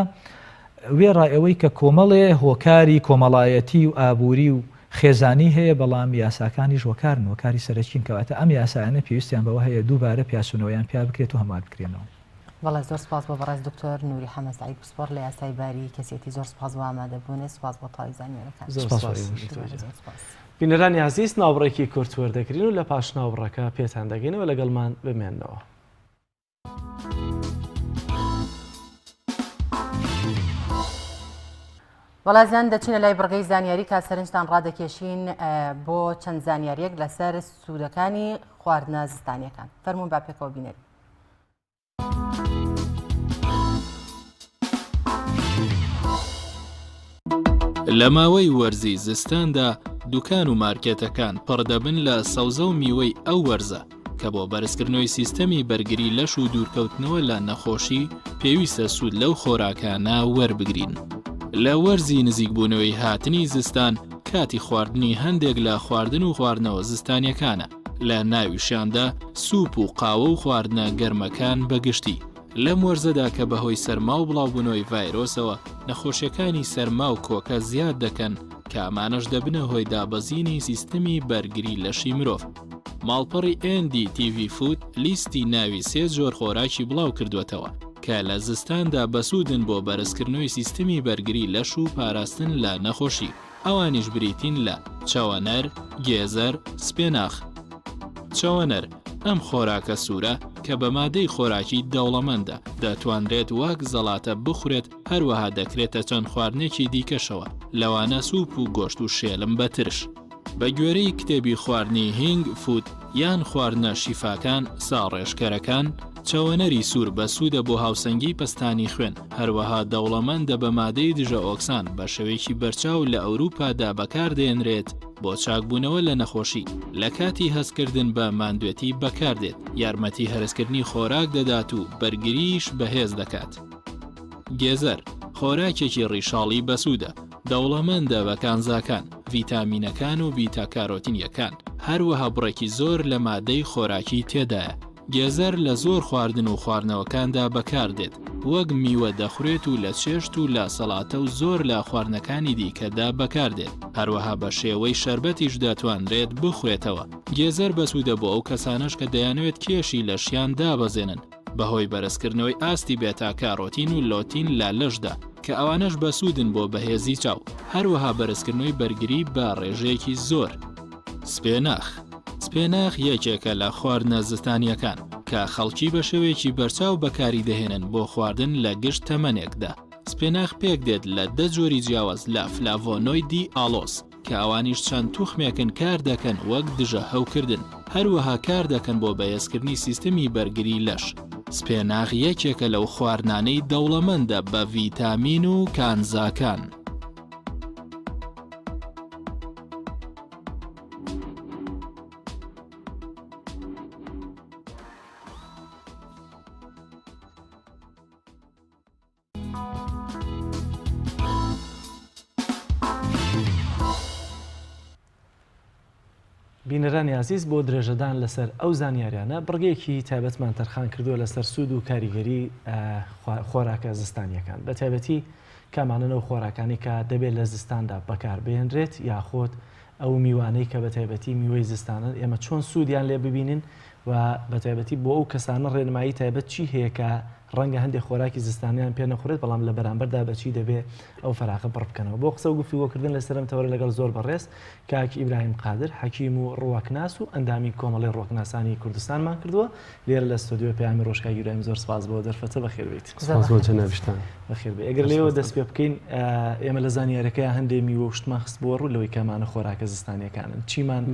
وێڕای ئەوەی کە کۆمەڵێ هۆکاری کۆمەڵایەتی و ئابووری و خێزانی هەیە، بەڵام یاساکانی ژۆکارن وەکاری سەرچین کەواتە ئەم یاسایانە پێویستیان بەوە هەیە دووبارە پیاسوونەوەیان پیا بکرێت و هەموار بکرێنەوە. بەڵێ زۆر سپاس بۆ بەڕێز دکتۆر نووری حەمەد سەعید پسپۆر لە یاسای باری کەسێتی زۆر سپاس بۆ ئامادەبوونێ، سپاس بۆ تاوی زانیاریەکان. بینەرانی عزیز، ناوبڕێکی کورت وەردەگرین و لە پاش ناوبڕەکە پێتان دەگەینەوە لەگەڵمان بمێنەوە. وەڵازیان دەچینە لای بڕگەی زانیاری کا سەرنجتان ڕادەکێشین بۆ چەند زانیاریەک لەسەر سوودەکانی خواردنە زستانیەکان. فەرموون با پێکەوە بینێت. لە ماوەی وەرزی زستاندا دوکان و مارکێتەکان پڕدەبن لە سەوزە و میوەی ئەو وەرزە کە بۆ بەرزکردنەوەی سیستەمی بەرگری لەش و دوورکەوتنەوە لە نەخۆشی پێویستە سوود لەو خۆراکانە وەربگرین. لە وەرزی نزیکبوونەوەی هاتنی زستان کاتی خواردنی هەندێک لە خواردن و خواردنەوە زستانیەکانە. لە ناویشاندا سوپ و قاوە و خواردنە گەرمەکان بەگشتی. لەم وەرزەدا کە بەهۆی سەرما و بڵاوبوونەوەی ڤایرۆسەوە نەخۆشیەکانی سەرما و کۆکە زیاد دەکەن کە ئەمانەش دەبنە هۆی دابەزینی سیستەمی بەرگری لەشی مرۆڤ. ماڵپەڕی NDTV Food لیستی ناوی 3 جۆر خۆراکی بڵاو کردوێتەوە کە لە زستاندا بەسوودن بۆ بەرزکردنەوەی سیستەمی بەرگری لەش و پاراستن لە نەخۆشی. ئەوانیش بریتین لە چاوەنەر، گێزەر، سپێناخ. چاوەنەر ئەم خۆراکە سوورە کە بە مادەی خۆراکی دەوڵەمەندە، دەتوانرێت وەک زەڵاتە بخورێت، هەروەها دەکرێتە چەند خواردنێکی دیکەشەوە، لەوانە سوپ و گۆشت و شێلم بەترش. بە گوێرەی کتێبی خواردنی هینگ فود یان خواردنە شیفاکان ساڕێژکەرەکان، چاوەنەری سوور بە سوودە بۆ هاوسەنگی پەستانی خوێن، هەروەها دەوڵەمەندە بە مادەی دژە ئۆکسان بە شێوەیەکی بەرچاو لە ئەوروپادا بەکاردێنرێت بۆ چاکبوونەوە لە نەخۆشی. لە کاتی هەستکردن بە ماندوێتی بەکاردێت، یارمەتی هەرسکردنی خۆراک دەدات و بەرگریش بەهێز دەکات. گێزەر خۆراکێکی ڕیشاڵی بەسوودە، دەوڵەمەندە بە کانزاکان، ڤیتامینەکان و بیتا کارۆتینیەکان، هەروەها بڕێکی زۆر لە مادەی خۆراکی تێدایە. گێزەر لە زۆر خواردن و خواردنەوەکاندا بەکاردێت، وەک میوە دەخورێت و لە چێشت و لە سەڵاتە و زۆر لە خواردنەکانی دیکەدا بەکاردێت، هەروەها بە شێوەی شەربەتیش دەتوانرێت بخورێتەوە. گێزەر بەسوودە بۆ ئەو کەسانش کە دەیانوێت کێشی لە شیان دابەزێنن بەهۆی بەرزکردنەوەی ئاستی بێتا کارۆتین و لۆتین لە لەشدا کە ئەوانەش بەسوودن بۆ بەهێزی چاو، هەروەها بەرزکردنەوەی بەرگری بە ڕێژەیەکی زۆر. سپێناخ سپێناخ یەکێکە لە خواردنە زستانیەکان کە خەڵکی بە شێوەیەکی بەرچاو بەکاری دەهێنن بۆ خواردن لە گشت تەمەنێکدا. سپێناخ پێک دێت لە 10 جۆری جیاواز لە فلاڤۆنۆیدی ئالۆس کە ئەوانیش چەند توخمێکن کار دەکەن وەک دژە هەوکردن، هەروەها کار دەکەن بۆ بەهێزکردنی سیستەمی بەرگری لەش. سپێناخ یەکێکە لەو خواردنانەی دەوڵەمەندە بە ڤیتامین و کانزاکان. بینەرانی عزیز، بۆ درێژەدان لەسەر ئەو زانیاریانە بڕگەیەکی تایبەتمان تەرخان کردووە لەسەر سوود و کاریگەری خۆراکە زستانیەکان، بە تایبەتی کامانە و خۆراکانی کە دەبێت لە زستاندا بەکاربهێنرێت، یاخۆت ئەو میوانەی کە بە تایبەتی میوەی زستانە ئێمە چۆن سوودیان لێ ببینین و بەتایبەتی بۆ ئەو کەسانە ڕێنمایی تایبەت چی هەیە کە ڕەنگە هەندێک خۆراکی زستانیان پێ نەخورێت بەڵام لە بەرامبەردا بەچی دەبێت ئەو فەراخە پڕ بکەنەوە بۆ قسە و گفتوگۆکردن لەسەرم تەوەرە لەگەڵ زۆر بەڕێز کاکی ئیبراهیم قادر حەکیم و ڕوواکناس و ئەندامی کۆمەڵی ڕۆکناسانی کوردستانمان کردووە لێرە لە ستۆدیۆ پەیامی ڕۆژ کاکی ئیبراهیم زۆر سپاس بۆ دەرفەتە بەخێر بێیت. بەخێر بێ. ئەگەر لێەوە دەست پێ بکەین ئێمە لە زانیاریەکەی هەندێک میوە و شتمان خست بۆ ڕوو لەوەی کەمانە خۆراکە زستانیەکانن چیمان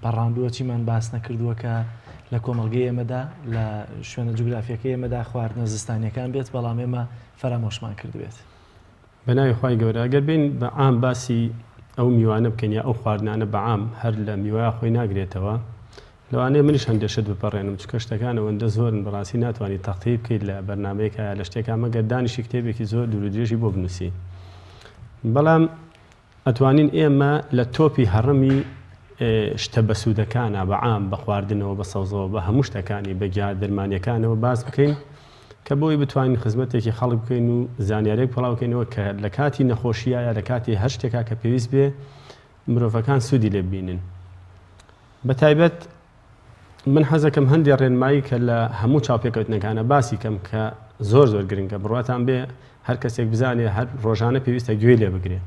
پەڕاندووە چیمان باس نەکردووە کە لە کۆمەڵگەی ئێمەدا لە شوێنە جوگرافیەکەی ئێمەدا خواردنە زستانیەکان بێت بەڵام ئێمە فەرامۆشمان کردوێت. بەناوی خوای گەورە ئەگەر بین بە عام باسی ئەو میوانە بکەین یا ئەو خواردنانە بە عام هەر لە میوەیە خۆی ناگرێتەوە لەوانەیە منیش هەندێشت بپەڕێنم چکە شتەکانەوەندە زۆرن بەڕاستی ناتوانانی تەقتەی بکەیت لە بەرنامەیەکە لە شتێکا مەگەر دانیشی کتێبێکی زۆر دوور و درێژی بۆ بنووسی بەڵام ئەتوانین ئێمە لە تۆپی هەڕەمی شتە بەسوودەکانە بە عام بە خواردنەوە بە سەوزەوە بە هەموو شتەکانی بەگیان دەرمانیەکانەوە باز بکەین کە بۆی بتوانین خزمەتێکی خەڵک بکەین و زانیارێک پڵاو بکەینەوە کە لە کاتی نەخۆشیە یا لە کاتی هەر شتێکا کە پێویست بێ مرۆڤەکان سوودی لێ ببینن. بە تایبەت من حەزەکەم هەندێک ڕێنمایی کە لە هەموو چاوپێکەوتنەکانە باسی کەم کە زۆر گرنگە بڕواتان بێ هەر کەسێک بزانێ هەر ڕۆژانە پێویستە گوێ لێ بگرێ.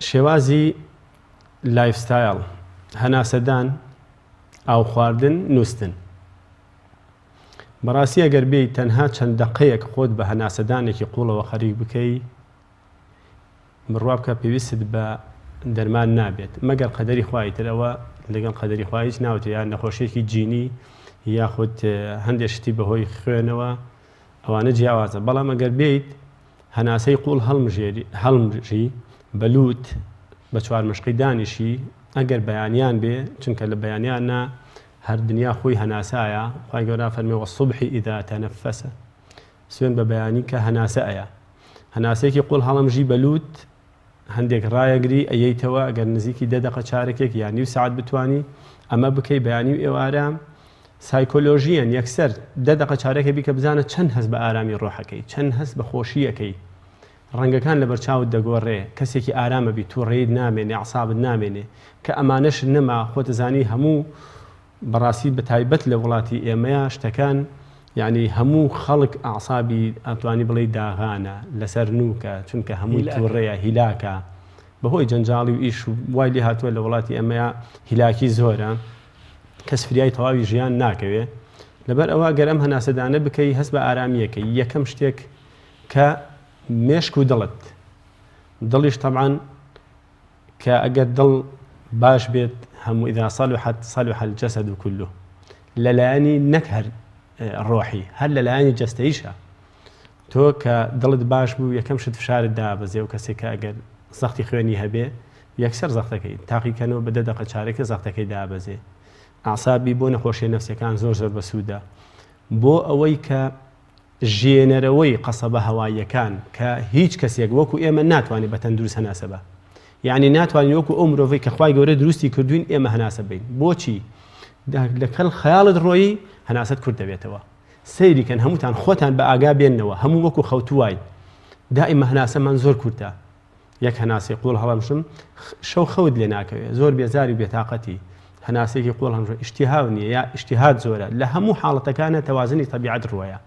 شێوازی لایفستایل هەناسەدان ئاو خواردن نووسن بەڕاستی ئەگەر بێی تەنها چەند دەقەیەک خۆت بە هەناسەدانێکی قوڵەوە خەریک بکەی بڕوا بکە پێویستت بە دەرمان نابێت مەگەر قەدەری خوای ترەوە لەگەڵ قەدەری خوای هیچ ناوتێ یان نەخۆشیێکی جینی یاخود هەندێک شتی بەهۆی خوێنەوە ئەوانە جیاوازە بەڵام ئەگەر بێیت هەناسەی قوڵ هەڵمژی بەلووت بە چوار مشقی دانیشی ئەگەر بەیانیان بێ چونکە لە بەیانیانە هەر دنیا خۆی هەناسایە خوای گەورە فەرمێ وەالصبحی ئیذا تەنەفەسە سوێن بە بەیانی کە هەناسە ئەیە هەناسەیەکی قوڵ هەڵمژی بەلووت هەندێک ڕایەگری ئەیەیتەوە ئەگەر نزیکی 10 دقە چارەکێک یان نیو ساعت بتوانی ئەمە بکەی بەیانی و ئێوارە سایکۆلۆژیەن یەکسەر 10 دقە چارەکە بیکە بزانە چەند هەست بە ئارامی ڕۆحەکەی چەند هەست بە خۆشیەکەی ڕەنگەکان لە بەرچاوت دەگۆڕێ کەسێکی ئارامە بی تووڕێیت نامێنێ عسابت نامێنێ کە ئەمانەش نەما خۆتەزانی هەموو بەڕاستی بە تایبەت لە وڵاتی ئێمەیە شتەکان یعنی هەموو خەڵک ئاسابی ئەتوانی بڵێ داغانە لەسەر نوکە چونکە هەمووی تووڕێیە هیلاکە بەهۆی جەنجاڵی و ئیش و وای لێ هاتووە لە وڵاتی ئەمەیە هیلاکی زۆرە کەس فریای تەواوی ژیان ناکەوێ لەبەر ئەوە گەر ئەم هەناسەدانە بکەی هەست بە ئارامیەکەی یەکەم شتێک کە مێشک و دڵت دڵیش طبعاً کە ئەگەر دڵ باش بێت هەموو ئیذا صلح الجسد كله لەلایەنی نەک هەر ڕۆحی هەر لەلایەنی جەستەیشە تۆ کە دڵت باش بوو یەکەم شت فشارت دابەزێ و کەسێک کە ئەگەر زەختی خوێنی هەبێ یەکسەر زەختەکەی تاقیکەنەوە بە 10 دقە چارێکە زەختەکەی دابەزێ ئاسابی بۆ نەخۆشیە نەفسیەکان زۆر بەسوودە بۆ ئەوەی کە ژێنەرەوەی قەسەبە هەواییەکان کە هیچ کەسێک وەکو ئێمە ناتوانێت بە تەندروست هەناسە بە یعنی ناتوانین وەکو ئەو مرۆڤەی کە خوای گەورە دروستی کردوین ئێمە هەناسە بین بۆچی لەکەڵ خەیاڵت ڕۆیی هەناسەت کورت دەبێتەوە سەیریکەن هەمووتان خۆتان بە ئاگا بێننەوە هەموو وەکو خەوتووای دائیمە هەناسەمان زۆر کورتە یەک هەناسەی قوڵ هەڵەمشم شەو خەوت لێ ناکەوێت زۆر بێزاری و بێتاقەتی هەناسەیەکی قوڵ هەمشم ئیشتیهاو نییە یا ئیشتیهاد زۆرە لە هەموو حاڵەتەکانە تەوازنی تەبیعەت ڕوایە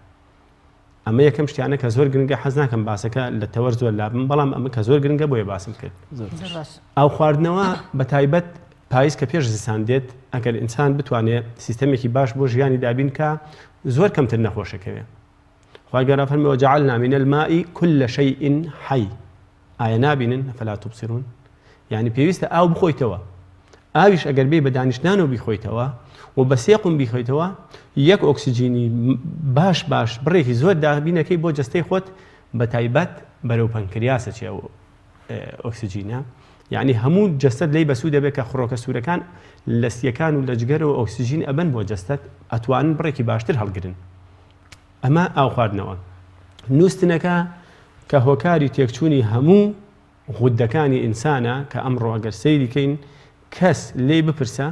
ئەمە یەکەم شتیانە کە زۆر گرنگە حەز ناکەم باسەکە لە تەوەر زۆر لابم بەڵام ئەمە کە زۆر گرنگە بۆیە باسم کرد ئەو خواردنەوە بە تایبەت پاییز کە پێش زستان دێت ئەگەر ئینسان بتوانێت سیستەمێکی باش بۆ ژیانی دابین کە زۆر کەمتر نەخۆشەکەوێ خوای گەورە فەرمێ وجعلنا من الماء كل شيء حي ئایا نابینن فلا تبصرون یعنی پێویستە ئاو بخۆیتەوە ئاویش ئەگەر بێ بە دانیشتانەوە بیخۆیتەوە و بە سێقم بیخۆیتەوە یەک ئۆکسیجینی باش بڕێکی زۆر دابینەکەی بۆ جەستەی خۆت بە تایبەت بەرەو پەنکریاسە چێ ئۆکسیجینە یعنی هەموو جەستەت لی بەسوود دەبێت کە خڕۆکە سوورەکان لە سیەکان و لە جگەرەوە ئۆکسیجین ئەبەن بۆ جەستەت ئەتوانن بڕێکی باشتر هەڵگرن ئەمە ئاو خواردنەوە نووستنەکە کە هۆکاری تێکچوونی هەموو غودەکانی ئینسانە کە ئەمڕۆ ئەگەر سەیریکەین کەس لێ بپرسە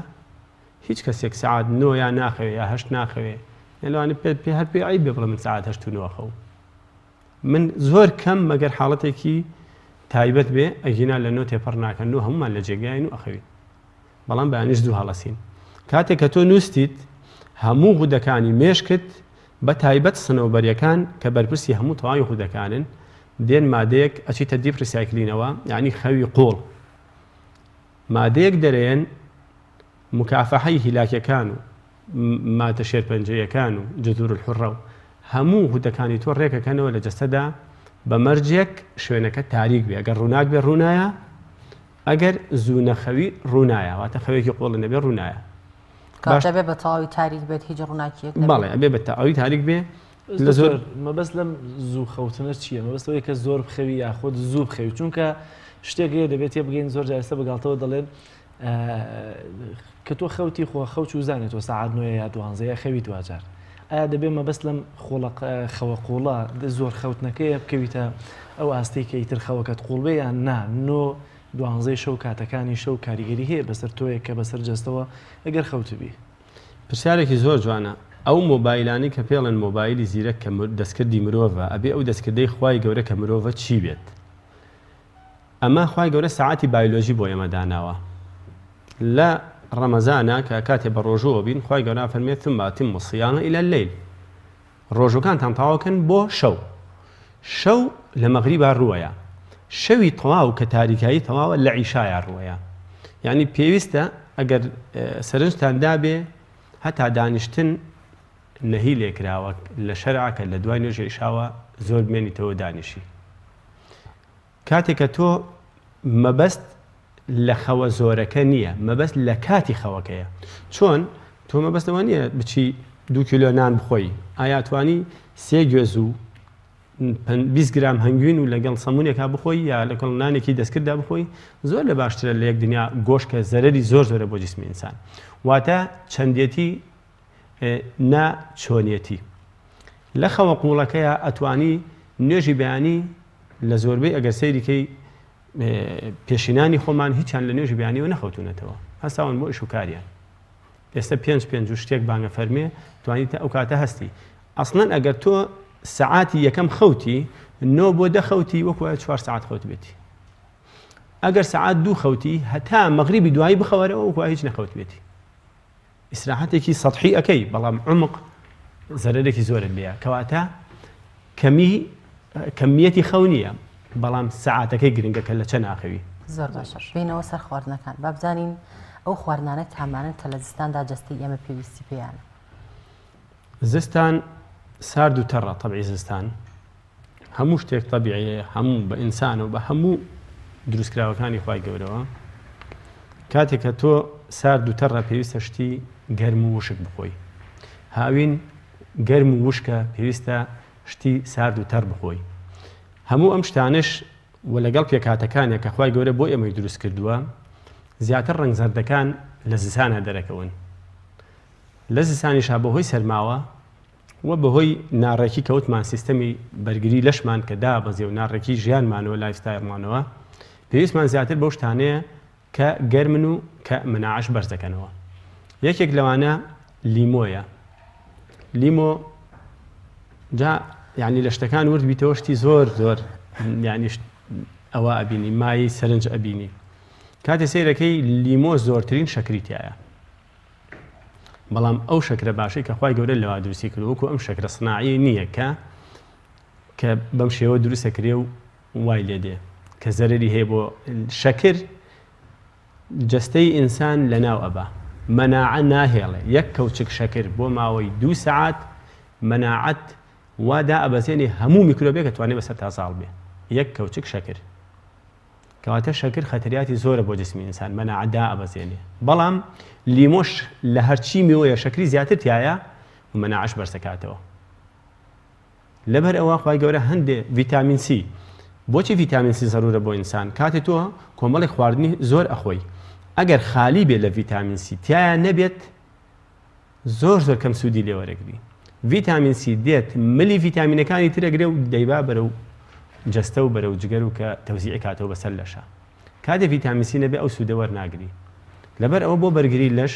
هیچ کەسێک سعات 9 یا ناخەوێ یا 8 ناخەوێ لەوانە پێ هەر پێ عیب بێ بڵێ من سعات 8 و 9 خەو من زۆر کەم مەگەر حاڵەتێکی تایبەت بێ ئەگینا لە 9 تێپەڕ ناکەن و هەمومان لە جێگایین و ئەخەوین بەڵام بەیانیش دوو هەڵەسین کاتێک کە تۆ نووسیت هەموو غودەکانی مێشکت بە تایبەت سنەوبەریەکان کە بەرپرسی هەموو تەواوی غودەکانن دێن مادەیەک ئەچیتە دیپ ریسایکلینەوە، یعنی خەوی قوڵ. مادەیەک دەرێن مکافەحەی هیلاکیەکان و ماتە شێرپەنجەیەکان و جذور الحڕە و هەموو غودەکانی تۆ ڕێکەکەنەوە لە جەستەدا بە مەرجێک شوێنەکە تاریک بێ. ئەگەر ڕووناک بێ ڕوونایە، ئەگەر زوونەخەوی ڕوونایە، واتە خەوێکی قوڵ نەبێ ڕوونایە. کاتەبێ بە تەواوی تاریک بێت هیچ ڕووناکیەک بەڵێ ئەبێ بە تەواوی تاریک بێ. لە زۆر مەبەست لەم زوو خەوتنە چییە؟ مەبەستەوەی کە زۆر بخەوی یاخۆت زوو بخەوی، چونکە شتێکەیە دەبێت تێ بگەین زۆر جارستە بەگاڵتەوە دەڵێن کە تۆ خەوتی خۆ خەوت و زانێت تۆ ساعات 9 یا 12 خەوی دوجار. ئایا دەبێت مەبەست لەم خەوە قوڵە زۆر خەوتنەکەیە بکەویتە ئەو ئاستەی کە ئیتر خەوەکەت قوڵ بێ یان نا 9 12 شەو کاتەکانی شەو کاریگەری هەیە بەسەر تۆیە کە بەسەر جەستەوە ئەگەر خەوتبی؟ پرسیارێکی زۆر جوانە. ئەو مۆبایلانی کە پێڵێن مۆبایلی زیرەک کە دەستکردی مرۆڤە، ئەبێ ئەو دەستکردەی خوای گەورە کە مرۆڤە چی بێت؟ ئەمە خوای گەورە ساعتی بایۆلۆژی بۆ ئێمە داناوە. لە ڕەمەزانە کە کاتێ بە ڕۆژەوە بین، خوای گەورە فەرمێت ثم أتموا الصيام إلى الليل. ڕۆژەکانتان تەواوکەن بۆ شەو. شەو لە مەغریبا ڕووەیە. شەوی تەواو کە تاریکایی تەواوە لە عیشایە ڕووەیە. یعنی پێویستە ئەگەر سەرنجتان دابێ هەتا دانیشتن نەهی لێکراوە لە شەرعکە لە دوای نوێژی عیشاوە زۆر بمێنیتەوە دانیشی. کاتێک کە تۆ مەبەست لە خەوە زۆرەکە نییە، مەبەست لە کاتی خەوەکەیە. چۆن تۆ مەبەستەوە نییە بچی 2 کیلۆ نان بخۆی، ئایا توانی 3 گوێز و 20 گرام هەنگوین و لەگەڵ سەمونێکا بخۆی یا لەگەڵ نانێکی دەستکردا بخۆی؟ زۆر لە باشترە لە یەک دنیا گۆشکە زەرەری زۆر زۆرە بۆ جسمی ئینسان. واتە چەندێتی ناچۆنیەتی. لە خەوە قوڵەکەیە ئەتوانی نوێژی بەیانی لە زۆربەی ئەگەر سەیریکەی پێشینانی خۆمان هیچیان لە نوێژی بەیانیەوە نەخەوتونەتەوە، هەستاون بۆ ئیش و کاریان. ئێستا 5 شتێک بانگە فەرمێ توانیتە ئەو کاتە هەستی. ئەسڵەن ئەگەر تۆ سەعاتی یەکەم خەوتی 9 بۆ 10 خەوتی وەکو 4 ساعت خەوت بێتی. ئەگەر سەعات 2 خەوتی هەتا مەغریبی دوایی بخەوەرەوە وەکو هیچ نەخەوت بێتی. ئیسراحەتێکی سەطحی ئەەکەی، بەڵام عمق زەرەرێکی زۆرە لێیە، کەواتە کەمیەتی خەو نییە، بەڵام سەعاتەکەی گرنگە کە لە چەند ناخەوی. زۆر باشە. بینەوە سەر خواردنەکان با بزانین ئەو خواردنانە تامانن کە لە زستاندا جەستەی ئێمە پێویستی پێیانە. زستان سارد و تەڕە تەبعی زستان هەموو شتێک تەبیعیە، هەموو بە ئینسان و بە هەموو دروستکراوەکانی خوای گەورەوە. کاتێک کە تۆ سارد و تەڕە پێویستە شتی گەرم و وشک بخۆی. هاوین گەرم و وشکە پێویستە شتی سارد و تەڕ بخۆی. هەموو ئەم شتانش و لەگەڵ پێکاتەکانێک کە خوای گەورە بۆ ئێمەی دروست کردووە، زیاتر ڕنگ زەردەکان لە زستانە دەرەکەون. لە زستانیشا بەهۆی سەرماوە وە بەهۆی ناڕێکی کەوتمان سیستەمی بەرگری لەشمان کە دابەزێ و ناڕێکی ژیانمانەوە لایفستایلمانەوە، پێویستمان زیاتر بەو شتانەیە کە گەرمن و کە مناعش بەرزەکەنەوە. یەکێک لەوانە لیمۆیە. لیمۆ جا یعنی لە شتەکان ورد بیتەوە شتی زۆر زۆر یعنی ئەوە ئەبینی مای سەرنج ئەبینی. کاتێ سەیرەکەی لیمۆ زۆرترین شەکریتیایە، بەڵام ئەو شەکرە باشەی کە خوای گەورە لەوا دروستی کردو وەکو ئەم شەکرە سناعی نییە کە بەم شێوە دروستە کرێ و وای لێ دێ کە زەرەری هەیە بۆ شەکر. جەستەی ئینسان لە ناو ئەبا مەناعە ناهێڵێ. یەک کەوچک شەکر بۆ ماوەی 2 ساعات مەناعەت وادا ئەبەزێنێ هەموو میکرۆبێک کە توانێت بەسەر تاساڵ بێ. یەک کەوچک شەکر. کەواتە شەکر خەتەریاتی زۆرە بۆ جسمی ئینسان، مەناعەدا ئەبەزێنێ. بەڵام لیمۆش لە هەرچی میوەیە شەکری زیاتر تایە و مەناعەش بەرزەکاتەوە. لەبەر ئەوە خوای گەورە هەندێ ڤیتامین سی. بۆچی ڤیتامین سی زەرورە بۆ ئینسان؟ کاتێ تۆ کۆمەڵی خواردنی زۆر ئەخۆی، ئەگەر خالی بێت لە ڤیتامین سی تایە نەبێت زۆر کەم سوودی لێوەرەگری. ڤیتامین سی دێت ملی ڤیتامینەکانی ترەگرێ و دەیبا بەرەو جەستە و بەرەو جگەر و کە تەوزیعی کاتەوە بەسەر لەشە. کاتێ ڤیتامین سی نەبێ ئەو سوودە وەرناگری. لەبەر ئەوە بۆ بەرگری لەش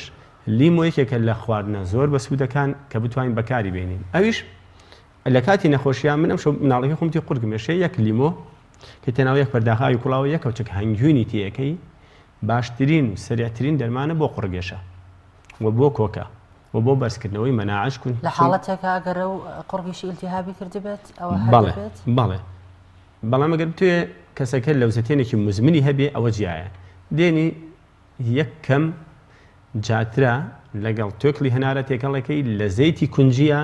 لیمۆ یەکێکە لە خواردنە زۆر بە سوودەکان کە بتوانین بەکاری بێنین. ئەویش لە کاتی نەخۆشییان من ئەم شەو مناڵەکەی خۆمتی قورگمێشێ یەک لیمۆ کە تێناو یەک پەرداخاوی کوڵاوە یەکەوچک هەنگوینی تیەکەی باشترین و سریعترین دەرمانە بۆ قورگێشە. و بۆ کۆکە و بۆ بەرزکردنەوەی مەناعش کون لە حاڵەتێکە ئەگەر ئەو قڕگیشی ئیلتیهابی کردبێت ئەوە بەڵێ بەڵام ئەگەر بتوێ کەسەکە لەوزەتێنێکی مزمنی هەبێ ئەوە جیایە دێنی یەک کەم جاترا لەگەڵ تۆکلی هەنارە تێکەڵەکەی لە زەیتی کونجیە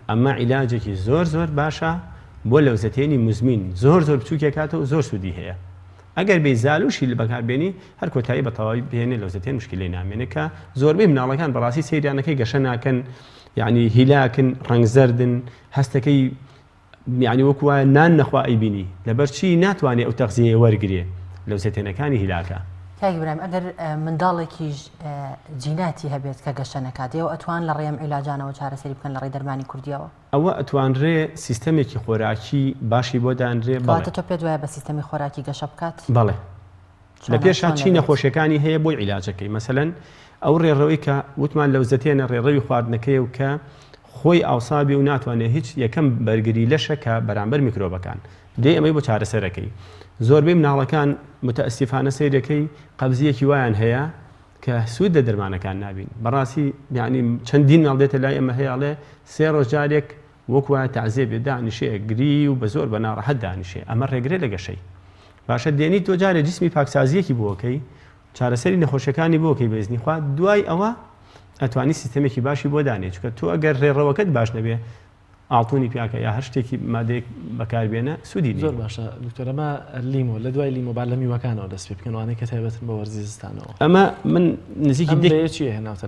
ئەمە عیلاجێکی زۆر زۆر باشە بۆ لەوزەتێنی مزمین زۆر زۆر بچووکێکاتەوە زۆر سوودی هەیە ئەگەر بێ زالوشی لە بەکاربێنی هەر کۆتایی بە تەواوی بێنێ لەوزەتێن مشکلەی نامێنێت کە زۆربەی مناڵەکان بەڕاستی سەیرانەکەی گەشە ناکەن یعنی هیلاکن ڕەنگزەردن هەستەکەی یعنی وەکووە نان نەخوا ئەیبینی لەبەرچی ناتوانێت ئەو تەغزیە وەرگێ لەوزەتێنەکانی هیلاکە کاک برام ئەگەر منداڵێکیش جیناتی هەبێت کە گەشە نەکاتەوە ئەتوان لە ڕێم عیلاجانەوە چارەسەری بکەن لە ڕێی دەرمانی کوردیەوە ئەوە ئەتوانرێ سیستەمێکی خۆراکی باشی بۆ دانرێ بەڵاتە تۆ پێت وایە بە سیستەمی خۆراکی گەشە بکات بەڵێ لە پێشا چی نەخۆشیەکانی هەیە بۆی عیلاجەکەی مەسەلەن ئەو ڕێڕەوەی کە وتمان لەوزەتێنە ڕێڕەوی خواردنەکەی و کە خۆی ئاوسابی و ناتوانێت هیچ یەکەم بەرگری لەشە کە بەرامبەر میکرۆبەکان دێ ئەمەی بۆ چارەسەرەکەی زۆربەی مناڵەکان متەئەسیفانە سەیرەکەی قەبزیەکی وایان هەیە کە سوود لە دەرمانەکان نابین بەڕاستی یعنی چەندین ناڵ دێتە لای ئەمە هەیەڵێ سێ ڕۆژ جارێک وەکوە تعزیێ بێ دانیشەیە گری و بە زۆر بە ناڕەحەت دانیشێ ئەمە ڕێگرێت لە گەشەی باشە دێنی تۆ جارێ جسمی پاکسازیەکی بۆکەی چارەسەری نەخۆشیەکانی بۆکەی بەزنی خوا دوای ئەوە ئەتوانی سیستەمێکی باشی بۆ دانێت چکە تۆ ئەگەر ڕێڕەوەکەت باش نەبێ ئاڵتونی پیاکە یا هەر شتێکی مادەیەک بەکاربێنە سوودی زۆر باشە دکتۆرەمە لیمۆ لە دوای لیمۆ با لە میوەکانەوە دەست پێ بکەنوانەی کە تایبەتن بە وەرزی زستانەوە ئەمە من نزیکی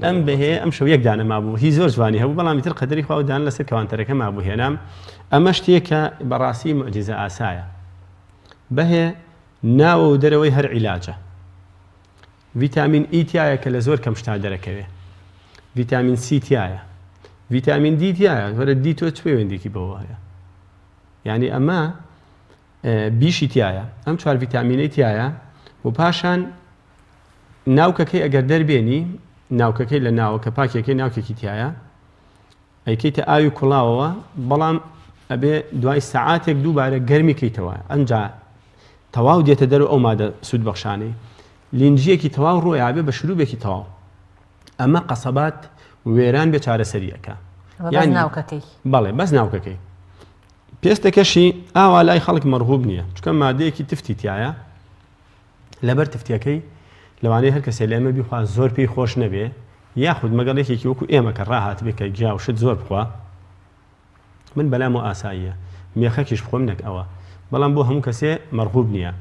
ئەم بەهەیە ئەم شەو یەک دانە مابوو هی زۆر جوانی هەبوو بەڵامی تر قەدەری خوا و دان لەسەر کەوانتەرەکە مابوو هێنام ئەمە شتێکە بەڕاستی معجزە ئاسایە بەهێ ناوە و دەرەوەی هەر عیلاجە ڤیتامین ئی تایە کە لە زۆر کەم شتا دەرەکەوێ ڤیتامین سی تایە ڤیتامین دی تایە وەرە دی تۆ چ پەیوەندێکی بەوە هەیە یعنی ئەمە بیشی تایە ئەم چوار ڤیتامینەی تایە و پاشان ناوکەکەی ئەگەر دەربێنی ناوکەکەی لە ناوە کە پاکێکی ناوکێکی تایە ئەیکەیتە ئاوی کوڵاوەوە بەڵام ئەبێ دوای سەعاتێک دووبارە گەرمی کەیتەوە ئەنجا تەواو دێتە دەرەوە ئەو مادە سوود بەخشانەی لینجیەکی تەواو ڕۆیابێ بە شروبێکی تەواو ئەمە قەسەبات وێران بێ چارەسەریەکە بەڵێ بەس ناوکەکەی پێستەکەشی ئاوا لای خەڵک مەرغوب نییە چکە مادەیەکی تفتی تایە لەبەر تفتیەکەی لەوانەیە هەر کەسێ لە ئێمە بیخوا زۆر پێی خۆش نەبێ یاخود مەگەڵێکێکی وەکو ئێمە کە ڕاهات بێ کە گیا و شت زۆر بخوا من بەلام و ئاساییە مێخەکیش بخۆم نەک ئەوە بەڵام بۆ هەموو کەسێ مەرغوب نییە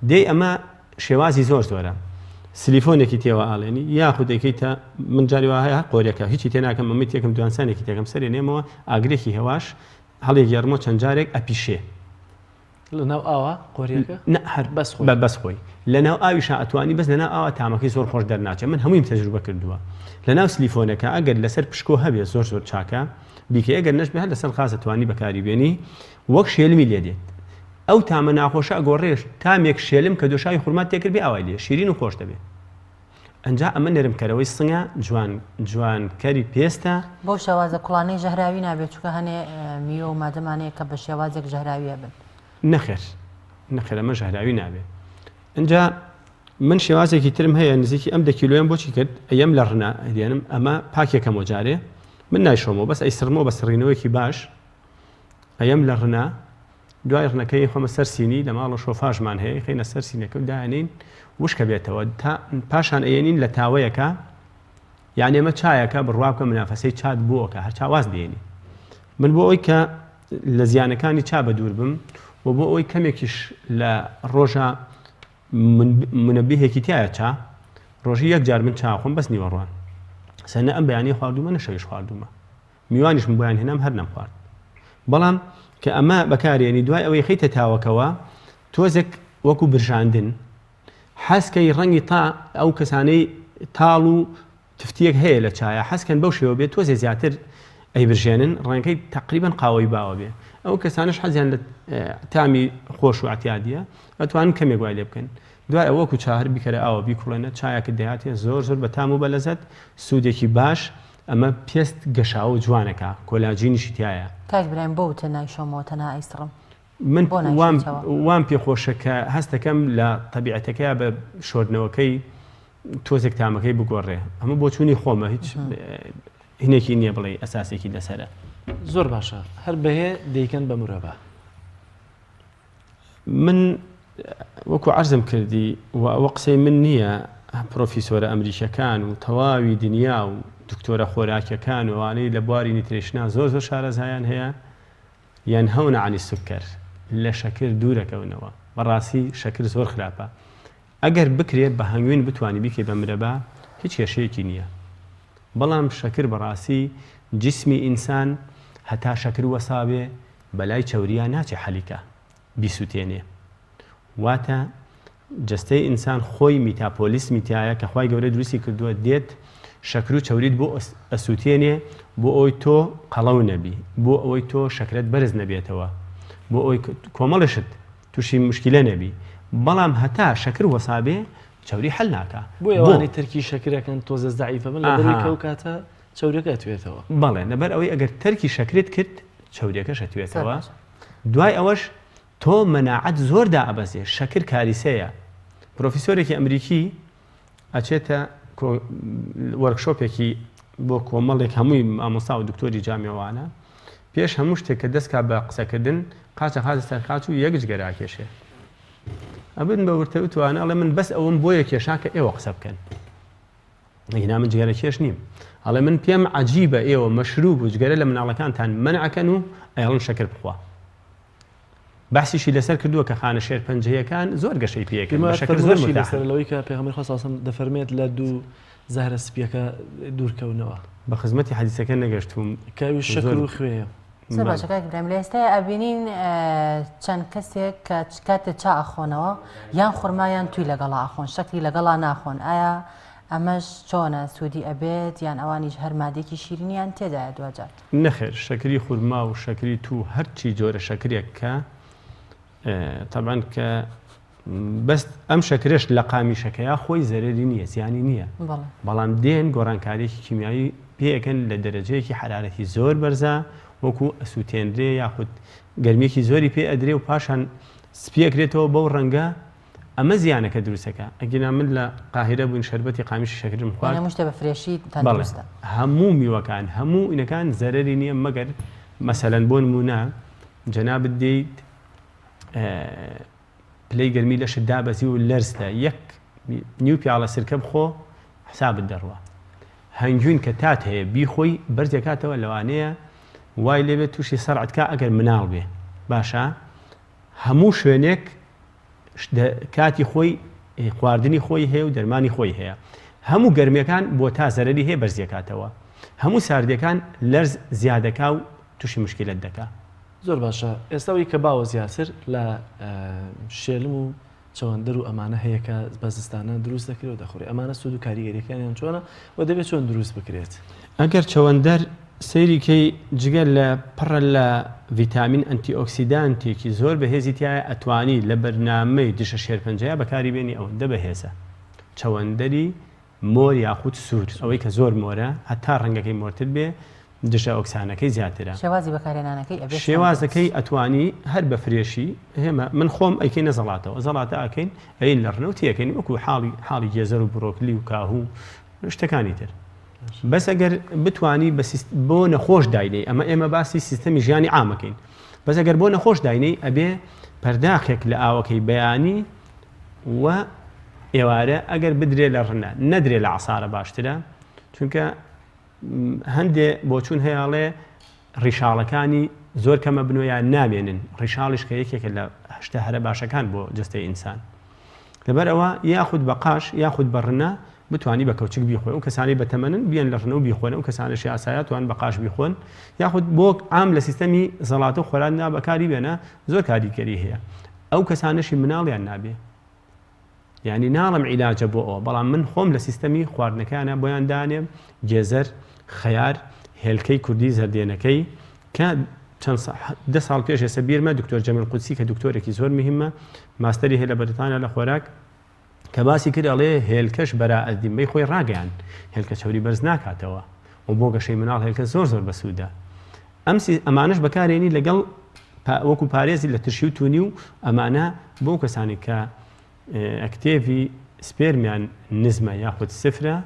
دەی ئەمە شێوازی زۆر زۆرە سلیفۆنێکی تێوە ئاڵێنی یاخود دەکەیتە من جاری وا هەیە قۆریەکە هیچی تێناکەم ئەمە تێکم دوانسانێکی تێکم سەرێ نێمەوە ئاگرێکی هێواش هەڵێک یارمۆ چەند جارێک ئەپیشێ لەناو ئاوا قۆریەکە هەر بەس خۆی لەناو ئاویش ئەتوانی بەس لەناو ئاوا تامەکەی زۆر خۆش دەرناچێت من هەموویم تەجروبە کردووە لەناو سلیفۆنەکە ئەگەر لەسەر پشکۆ هەبێت زۆر زۆر چاکە بیکە ئەگەر نەشبێ هەر لەسەر خازە توانی بەکاری بێنی وەک شێلمی لێ دێت ئەو تامە ناخۆشە ئەگۆڕێش تامێک شێلم کە دۆشاوی خوڕمات تێکرد بێ ئاوای لێ شیرین و خۆش دەبێت ئەنجا ئەمە نەرمکەرەوەی سنگە جوانکەری پێستە بۆ شێوازە کوڵانەی ژەهراوی نابێت چکە هەنێ میوە و مادەمانەیە کە بە شێوازێک ژەهراویە بن نەخێر ئەمە ژەهراوی نابێت ئەنجا من شێوازێکی ترم هەیە نزیکی ئەم دەکیلۆیان بۆچی کرد ئەم لە ڕنا دێنم ئەمە پاکێکە مۆجارێ من نایشۆمەوە بەس ئەی سرمەوە بە سڕینەوەیکی باش ئەم لە ڕنا دوای ڕنەکەی خۆمە سەر سینی لە ماڵە شۆفاژمان هەیە خینە سەر سینەکە و داێنین وشکە بێتەوە پاشان ئەێنین لە تاوەیەکە یعنی ئەمە چایەکە بڕواکە منافەسەی چات بووەکە هەر چاواز دێنی من بۆ ئەوی کە لە زیانەکانی چا بە دوور بم و بۆ ئەوی کەمێکیش لە ڕۆژە منەبیهێکی تایە چا ڕۆژی یەک جار من چاخۆم بەس نیوەڕوان سەنە ئەم بەیانی خواردومە نەشەویش خواردومە میوانیش من بۆیان هێنام هەر نەمخوارد بەڵام کە ئەمە بەکارێنی دوای ئەوەی خەیتە تاوەکەوە تۆزێک وەکو برژاندن حەسکەی ڕەنگی تا ئەو کەسانەی تاڵ و تفتیەک هەیە لە چایە حەسکەن بەو شێوە بێت تۆزێ زیاتر ئەی برژێنن ڕەنگەکەی تقریبان قاوەی باوە بێ ئەو کەسانش حەزیان لە تامی خۆش و ئەتیادیە ئەتوانن کەمێک وای لێ بکەن دوای ئەوەکو چاهر بیکەرە ئەوە بیکوڵێنە چایەکە دەهاتێ زۆر زۆر بە تام و بەلەزەت سوودێکی باش ئەمە پێست گەشاوە و جوانەکە کۆلاجینیشی تایە کاک برایم بۆ تە نایشۆمەوە تەنها ئەیسڕم من وام پێخۆشە کە هەست دەکەم لە تەبیعەتەکەی بە شۆردنەوەکەی تۆزێک تامەکەی بگۆڕێ ئەمە بۆ چوونی خۆمە هیچ هینێکی نییە بڵێ ئەساسێکی لەسەرە. زۆر باشە هەر بەهێ دەیکەن بە مرۆڤ. من وەکو عەرزم کردی و ئەوە قسەی من نییە پرۆفیسۆرە ئەمریکەکان و تەواوی دنیا و دکتۆرە خۆراکیەکان و ئەوانەی لە بواری نیترێشنا زۆر شارەزایان هەیە یان هەونە عنی سوکەر لە شەکر دوورەکەونەوە. بەڕاستی شەکر زۆر خراپە. ئەگەر بکرێت بە هەنگوین بتوانانی بیکەی بە مرەبە هیچ کێشەیەکی نییە. بەڵام شەکر بەڕاستی جسمی ئینسان هەتا شەکر وەسابێ بەلای چەوریە ناچێ حەلیکە بیسووتێنێ. واتە جەستەی ئینسان خۆی میتاپۆلیسمی تایە کە خوای گەورە دروستی کردووە دێت شەکر و چەوریت بۆ ئەسووتێنێ بۆ ئەوی تۆ قەڵەو نەبی، بۆ ئەوەی تۆ شەکرت بەرز نەبێتەوە، بۆ ئەوی کۆمەڵشت تووشی مشکلە نەبی. بەڵام هەتا شەکر وەسابێ چەوری حەل ناکە. بۆ ئەوانەی تەرکی شەکرەکەن تۆزە زەعیفە بن لە بەروی کەو کاتە چەورەکە ئەتوێتەوە. بەڵێ لەبەر ئەوەی ئەگەر تەرکی شەکرت کرد چەوریەکەش ئەتوێتەوە. دوای ئەوەش تۆ مەناعەت زۆردا ئەبەزێ. شەکر کاریسەیە. پرۆفیسۆرێکی ئەمریکی ئەچێتە وەرکشۆپێکی بۆ کۆمەڵێک هەمووی مامۆستا و دکتۆری جامیەوانە پێش هەموو شتێک کە دەستکا بە قسەکردن قاچە خازستان قاچ و یەک جگەراکێشێ. ئەبن بە ورتە توانە ئەڵێ من بەس ئەوم بۆیە کێشا کە ئێوە قسە بکەن. هینا من جگەرە کێش نیم. ئەڵێ من پێم عەجیبە ئێوە مەشروب و جگەرە لە مناڵەکانتان مەنعەکەن و ئەیڵن شەکر بخوا. باسیشی لەسەر کردووە کە خانە شێر پەنجەیەکان زۆر گەشەی پێکرد. شەکر زۆر لەسەر لەوەی کە پێغەمبەر خوا ساسم دەفەرمێت لە دوو زەهرە سپیەکە دوورکەونەوە. بە خزمەتی حەدیسەکە نەگەشتوم کاوی شەکر و خوێیە. زۆر باشەکە برام لە ئێستا ئەبینین چەند کەسێک کە کاتە چا ئەخۆنەوە یان خورمایان توی لەگەڵا ئاخۆن شەکری لەگەڵا ناخۆن. ئایا ئەمەش چۆنە سوودی ئەبێت یان ئەوانیش هەر مادێکی شیرینیان تێدایە دوجار؟ نەخێر شەکری خورما و شەکری تو هەرچی جۆرە شەکرێک کە طبعاً کە بەس ئەم شەکرش لە قامیشەکەیە خۆی زەرری نییە زیانی نییە. بەڵام دێن گۆڕانکاریێکی کیمیایی پێەکەن لە دەرەجەیەکی حرارەتی زۆر بەرزە وەکو ئەسووتێنرێ یاخود گەرمێکی زۆری پێ ئەدرێ و پاشان سپیەکرێتەوە بەو ڕەنگە ئەمە زیانەکە دروستەکە. ئەگەنا من لە قاهرە بووین شەربەتی قامیشی شەکرم خوارد شتە بە فرێشی تەندروستە. هەموو میوەکان هەموو ئینەکان زەرری نییە مەگەر مەسەلەن بۆ نمونە جەنابت دەیت پلەی گەرمی لەشت دابەزی و لەرزە یەک نیو پیاڵە سرکە بخۆ حسابت دەڕوە. هەنگوین کە تات هەیە بیخۆی بەرزێکاتەوە لەوانەیە وای لێبێت تووشی سەرعەتکە ئەگەر مناڵ بێ باشە هەموو شوێنێک کاتی خۆی خواردنی خۆی هەیە و دەرمانی خۆی هەیە. هەموو گەرمیەکان بۆ تا زەرەری هەیە بەرزێکاتەوە. هەموو ساردەکان لەرز زیادەکا و تووشی مشکلت دەکا. زۆر باشە. ئێستاوی کە باوە زیاتر لە شێلم و چەوەندەر و ئەمانە هەیە کە بەزستانە دروست دەکرێت و دەخۆری ئەمانە سوود و کاریگەریەکانیان چۆنە و دەبێت چۆن دروست بکرێت. ئەگەر چەوەندەر سەیریکەی جگەر لە پڕە لە ڤیتامین ئەنتیئۆکسیدانتێکی زۆر بەهێزی تایە ئەتوانی لە بەرنامەی دشە شێرپەنجەیە بەکاری بێنی ئەوەندە بەهێزە. چەوەندەری مۆر یاخود سوور ئەوەی کە زۆر مۆرە هەتا ڕەنگەکەی مۆرتر بێ دشە ئۆکسانەکەی زیاترە. شێوازی بەکارهێنانەکەی ئەبێت شێوازەکەی ئەتوانی هەر بە فرێشی هێمە من خۆم ئەیکەی نەزەڵاتەوە زەڵاتە ئەکەین ئەین لە ڕنەوتی ئەەکەین وەکو حاڵی گێزەر و بڕۆکلی و کاهوو شتەکانی تر. بەس ئەگەر بتانی بۆ نەخۆش داینەی ئەمە ئێمە باسی سیستەمی ژیانی عامەکەین. بەس ئەگەر بۆ نەخۆش داینەی ئەبێ پەرداخێک لە ئاوەکەی بەیانی و ئێوارە ئەگەر بدرێ لە ڕنە نەدرێ لە عسارە باشترە چونکە هەندێ بۆچوون هەیەڵێ ڕیشاڵەکانی زۆر کەمە بنۆیان نامێنن. ڕیشاڵیش کە یەکێکە لە هەشتە هەرە باشەکان بۆ جستەی ئینسان. لەبەر ئەوە یاخود بە قاش یاخود بە ڕنە بتوانی بە کەوچک بیخۆن و کەسانی بەتەمەنن بیان لە ڕنە و بیخۆن و کەسانشی ئاسایەتوان بە قاش بیخۆن یاخود بۆ عام لە سیستەمی زەڵاتە و خۆراکدا بەکاری بێنە زۆر کاریگەری هەیە. ئەو کەسانشی مناڵیان نابێ یعنی ناڵم عیلاجە بۆ ئەوە بەڵام من خۆم لە سیستەمی خواردنەکانە بۆیان دانێم گێزەر خەیار هێلکەی کوردی زەردێنەکەی کە چەند 10 ساڵ پێش ێستا بیرمە دکتۆر جەمیل قودسی کە دکتۆرێکی زۆر مهمە ماستەری هەیە لە بەریتانیا لە خۆراک کە باسی کرد ئەڵێ هێلکەش بەراعەدیمەی خۆی ڕاگەیان هێلکە چەوری بەرز ناکاتەوە و بۆ گەشەی مناڵ هێلکە زۆر بەسوودە. ئەمانش بەکارێنی لەگەڵ وەکو پارێزی لە ترشی و تونی و ئەمانە بۆ کەسانی کە ئەکتێڤی سپێرمیان نزمە یاخود سفرە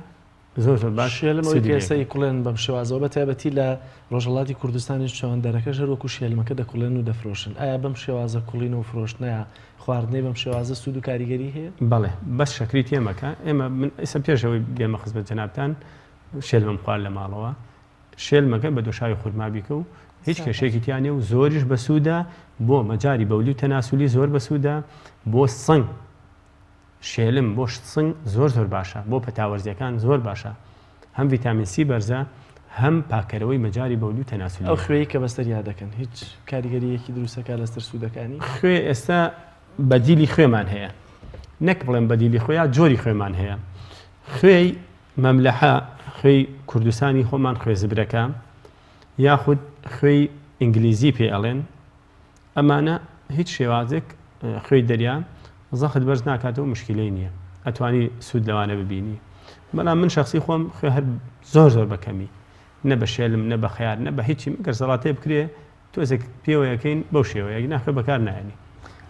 زۆر زۆر باش شێلمەوەی پێسەی کوڵێن بەم شێوازەوە بە تایبەتی لە ڕۆژهەڵاتی کوردستانی چۆندەرەکە ژەرۆک و شێلمەکە دەکوڵێن و دەفرۆشن ئایا بەم شێوازە کوڵین و فرۆشتنەیە خواردنەی بەم شێوازە سوود و کاریگەری هەیە؟ بەڵێ بەس شەکری تێمەکە ئێمە ئێستا پێشەوەی بێمە خزمەت جەنابتان شێلمەم خوارد لە ماڵەوە شێلمەکە بە دۆشاوی خورما بیکە و هیچ کێشێکی تیانێ و زۆریش بەسوودە بۆ مەجاری بەولی و تەناسولی زۆر بەسوودە بۆ سنگ شێلم بۆ سنگ زۆر زۆر باشە بۆ پەتاوەرزیەکان زۆر باشە هەم ڤیتامین سی بەرزە هەم پاکەرەوەی مەجاری بەولی و تەناسولی ئەو خوێی کە بەستەر یاد دەکەن هیچ کاریگەریەکی دروستەکە لەستر سوودەکانی خوێ ئێستا بەدیلی خوێمان هەیە نەک بڵێن بەدیلی خۆیان جۆری خوێمان هەیە خوێی مەملەحە خوێی کوردستانی خۆمان خوێ زبرەکە یاخود خوێی ئینگلیزی پێ ئەڵێن ئەمانە هیچ شێوازێک خوێی دەریا زەخت بەرز ناکاتەوە مشکلەی نییە ئەتوانی سوود لەوانە ببینی بەڵام من شخصی خۆم خوێ هەر زۆر زۆر بەکەمی نە بە شێلم نە بە خەیار نە بە هیچی مەگەر زەڵاتێ بکرێ تۆزێک پێوەیەکەین بەو شێوەیەک ناخوێ بەکار نایانی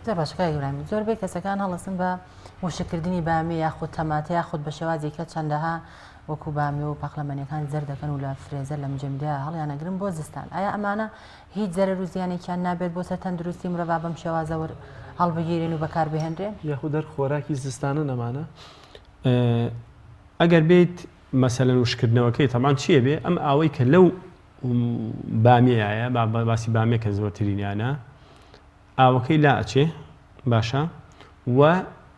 زۆر باشەکە گەورانی زۆربەی کەسەکان هەڵەسن بە وشکردنی بامی یاخود تەماتە یاخود بە شێوازێکە چەندەها وەکو بامی و پەخلەمەنیەکان زەر دەکەن و لە فرێزەر لە مجمدا هەڵیانەگرن بۆ زستان ئایا ئەمانە هیچ زەرەر و زیانێکیان نابێت بۆ سەر تەندروستی مرۆڤ بەم شێوازەوە هەڵبگیرێن و بەکاربهێنرێن یاخود دەر خۆراکی زستانە نەمانە ئەگەر بێت مەسەلەن وشکردنەوەکەی تەمان چییە بێ ئەم ئاوەی کە لەو بامیایە باسی بامێ کە زۆرترینیانە ئاوەکەی لا ئەچێ باشە و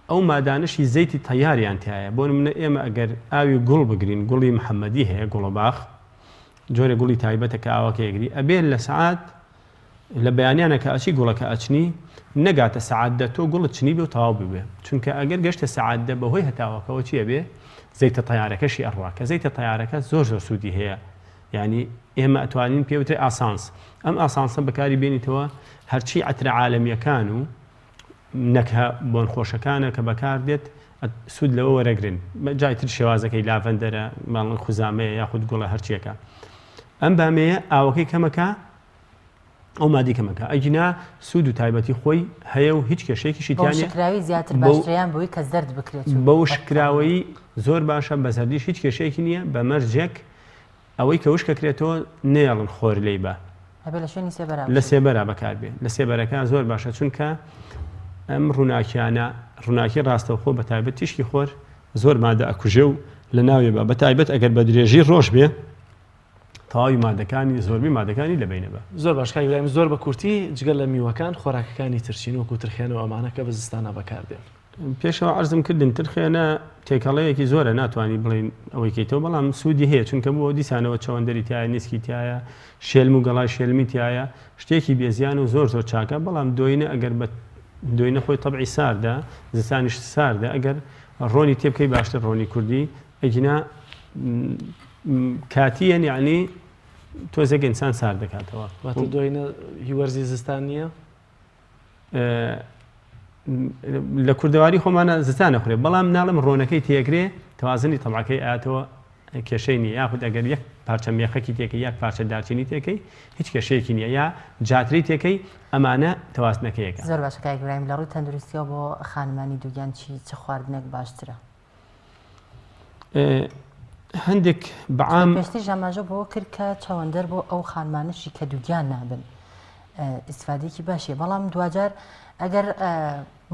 ئەو مادانشی زەیتی تەیاریان تایە بۆ نمونە ئێمە ئەگەر ئاوی گوڵ بگرین گوڵی محەممەدی هەیە گوڵە باخ جۆرە گوڵی تایبەتە کە ئاوەکە یەگری ئەبێت لە سعات لە بەیانیانە کە ئەچی گوڵەکە ئەچنی نەگاتە سعاتدە تۆ گوڵت چنی بێ و تەواو ببێ چونکە ئەگەر گەشتە سعاتدە بەهۆی هەتاوەکەەوە چیە بێ زەیتە تەیارەکەشی ئەڕوا کە زەیتە تەیارەکە زۆر زۆر سوودی هەیە یعنی ئێمە ئەتوانین پێوترێ ئاسانس ئەم ئاسانسە بەکاری بێنیتەوە هەرچی عترە عالەمیەکان و نەکە بۆن خۆشەکانە کە بەکار دێت سوود لەوە وەرەگرن جایتر شێوازەکەی لاڤەندەرە ماڵن خوزامەیە یاخود گوڵە هەرچیەکە ئەم بامەیە ئاوەکەی کەمەکە ئەو مادی کەمەکە ئەگینا سوود و تایبەتی خۆی هەیە و هیچ کێشەیەکی شکراوی زیاتر باشتریان بۆی کە زەرد بکرێت بەو شکراوەی زۆر باشە بەزەردیش هیچ کێشەیەکی نییە بە مەرجێک ئەوەی کە وشکەکرێتەوە نێڵن خۆر لێی بە لە سێبەرا بەکار بێ لە سێبەرەکان زۆر باشە چونکە ئەم ڕووناکیانە ڕووناکی ڕاستەوخۆ بە تایبەت تیشکی خۆر زۆر مادە ئەکوژێ و لە ناوێ بە تایبەت ئەگەر بە درێژی ڕۆژ بێ تەواوی مادەکانی زۆربەی مادەکانی لەبینەبە زۆر باشکای ولایم زۆر بە کورتی جگەل لە میوەکان خۆراکەکانی ترچین وەکو ترخێنەوە ئەمانە کە بە زستانە بەکاردێن پێشەوە عەرزم کردن ترخێنە تێکەڵەیەکی زۆرە ناتوانانی بڵین ئەوەی کەیتەوە بەڵام سوودی هەیە چونکە بۆ دیسانەوە چەوەندەری تایە نیسکی تایە شێلم و گەڵای شێلمی تایە شتێکی بێزیان و زۆر زۆر چاکە بەڵام دوینە ئەگەر بە دوینە خۆی تەبعی ساردە زستانیش ساردە ئەگەر ڕۆنی تێبکەی باشتر ڕۆنی کوردی ئەگینا کاتیەن یعنی تۆزێک ئینسان سارد دەکاتەوە دوینە هیوەرزی زستان نییە لە کوردەواری خۆمانە زستان نەخورێ بەڵام ناڵم ڕۆنەکەی تێگرێ تەوازنی تەبعەکەی ئاەتەوە کێشەی نیە یاخود ئەگەر یەک پارچە مێخەکی تێکەی یەک پارچە دارچینی تێکەی هیچ کێشەیەکی نییە یا جاتری تێکەی ئەمانە تەوازنەکەیەکە زۆر باشەکای گورایم لە ڕووی تەندروستیەوە بۆ خانمانی دووگیان چ خواردنێک باشترە هەندێک بەعام پێشتر ژەماژە بۆ کرد کە چەوەندەر بۆ ئەو خانمانشی کە دووگیان نابن ئیسفادێکی باشیە بەڵام دوجار ئەگەر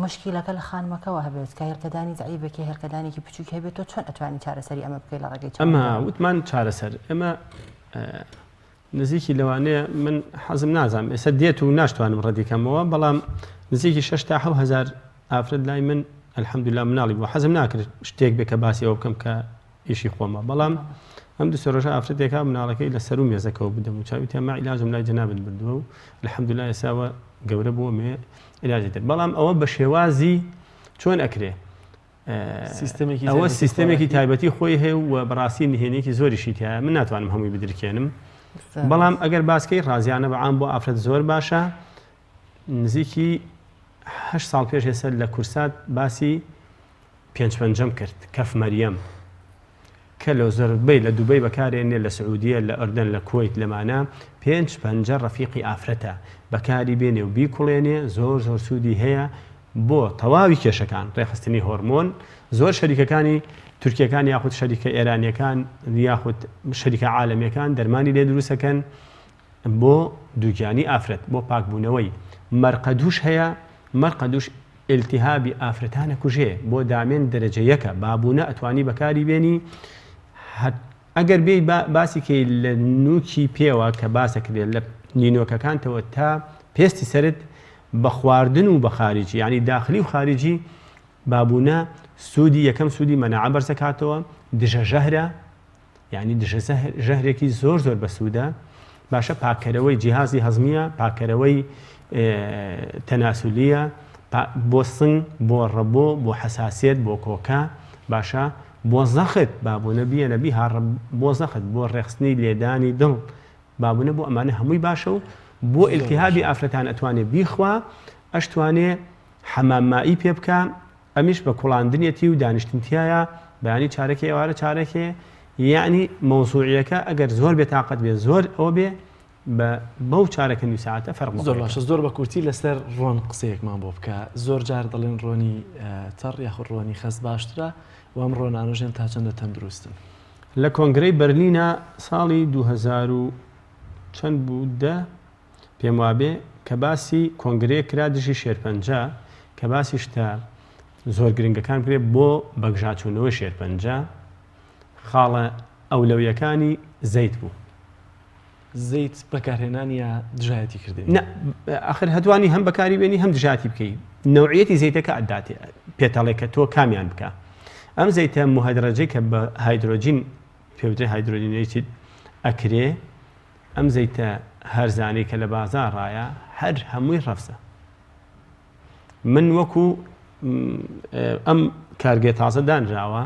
مشکیلەکە لە خانمەکەەوە هەبێت کە هێرکەدانی زعیبێکی هێرکەدانێکی بچووک هەبێت تۆ چۆن ئەتوانی چارەسەری ئەمە بکەی لە ڕێگەی ئەمە وتمان چارەسەر ئەمە نزیکی لەوانەیە من حەزم نازانم ئێستا دێت و ناشتوانم ڕەدیکەمەوە بەڵام نزیکی 6 تا 7,000 ئافرەت لای من الحەمدوللا مناڵی بوو حەزم ناکرد شتێک بێ کە باسی ئەوە بکەم کە ئیشی خۆمە بەڵام ئەم دو سەرۆژە ئافرەتێکا مناڵەکەی لە سەر و مێزەکەەوە بدەم و چاوی تێما عیلاجم لای جەنابەت بردووە و الحەمدوللا ئێساوە گەورە بووە مێ عیلاجی تر بەڵام ئەوە بە شێوازی چۆن ئەکرێ ئەوە سیستەمێکی تایبەتی خۆی هەیە و بەڕاستی نهێنێکی زۆریشی تایە من ناتوانم هەمووی بدرکێنم بەڵام ئەگەر باسکەی ڕازیانە بەعام بۆ ئافرەت زۆر باشە نزیکی 8 ساڵ پێش ێستا لە کورسات باسی پێنجپەنجەم کرد کەف مەریەم کە لە زۆربەی لە دووبەی بەکارێنێ لە سعودیە لە ئەردن لە کویت لەمانە 5 ڕەفیقی ئافرەتە بەکاری بێنێ و بیکوڵێنێ زۆر زۆر سوودی هەیە بۆ تەواوی کێشەکان ڕێخستنی هۆرمۆن زۆر شەریکەکانی تورکیەکان یاخود شەریکە ئێرانیەکان یاخود شەریکە عالەمیەکان دەرمانی لێ دروستەکەن بۆ دووگیانی ئافرەت بۆ پاکبوونەوەی مەرقەدوش هەیە مەرقەدوش ئیلتیهابی ئافرەتانە کوژێ بۆ دامێن دەرەجە یەکە بابوونە ئەتوانی بەکاری بێنی ئەگەر بێ باسیکەی لە نوکی پێوە کە باسەکرێت لە نینۆکەکانتەوە تا پێستی سرت بە خواردن و بە خارجی ینی داخلی و خارجی بابوونە سوودی یەکەم سوودی مەناعە بەرزەکاتەوە دژە ژەهرە یعنی دژە ژەهرێکی زۆر زۆر بەسوودە باشە پاکەرەوەی جیهازی هەزمیە پاکەرەوەی تەناسولیە بۆ سنگ بۆ ڕەبۆ بۆ حەساسیت بۆ کۆکە باشە بۆ زەخت بابوونە بیەنەبی بۆ زەخت بۆ ڕێخستنی لێدانی دڵ بابوونە بۆ ئەمانە هەمووی باشە و بۆ ئیلتیهابی ئافرەتان ئەتوانێت بیخوا ئەشتوانێ حەمامایی پێ بکە ئەمیش بە کوڵاندنیەتی و دانیشتنتیایە بەیانی چارەکێ ئێوارە چارەکێ یعنی مەوزوعیەکە ئەگەر زۆر بێتاقەت بێ زۆر ئەوە بێ بەو چارەکە نووسعاتە فەرق زۆر باشە زۆر بە کورتی لەسەر ڕۆن قسەیەکمان بۆ بکە زۆر جار دەڵێن ڕۆنی تەڕ یاخود ڕۆنی خەس باشترە و ئەم ڕۆنانۆژێن تا چەندە تەندروستن لە کۆنگرەی بەرلینە ساڵی 2000 چەند بوو پێم وابێ کە باسی کۆنگرەیە کرا دژی شێرپەنجە کە باسی شتە زۆر گرنگەکان کرێت بۆ بەگژاچوونەوە شێرپەنجە خاڵە ئەولەویەکانی زەیت بوو زەیت بەکارهێنان یا دژایەتی کردن ئاخر هەتوانی هەم بەکاری بێنی هەم دژاتی بکەیت نەوعیەتی زەیتەکە ئەداتێ پێتەڵێکە تۆ کامیان بکە ئەم زەیتە مهدرەجەی کە بە هایدرۆجین پێوترێ هایدرۆجینێتی ئەکرێ ئەم زەیتە هەرزانەی کە لە بازاڕایە هەر هەمووی ڕەفسە من وەکو ئەم کارگێ تازە دانراوە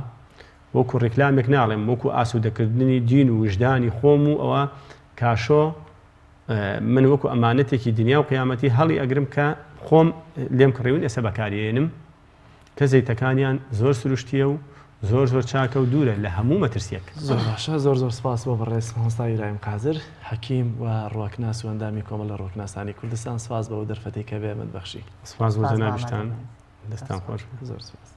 وەکو ڕێکلامێک ناڵێم وەکو ئاسوودەکردنی دین و وژدانی خۆم و ئەوە کاشۆ من وەکو ئەمانەتێکی دنیا و قیامەتی هەڵی ئەگرم کە خۆم لێم کڕیون ئێستا بەکارێنم کە زەیتەکانیان زۆر سروشتیە و زۆر زۆر چاکە و دوورە لە هەموو مەترسیەک زۆر باشە زۆر زۆر سپاس بۆ بەڕێز مامۆستا ئیبراهیم قادر حەکیم و ڕوەکناس و ئەندامی کۆمەڵە ڕوەکناسانی کوردستان سپاس بەو دەرفەتەی کە بێ من بەخشی سپاس بۆ جەنابیشتان دەستان خۆش زۆر سپاس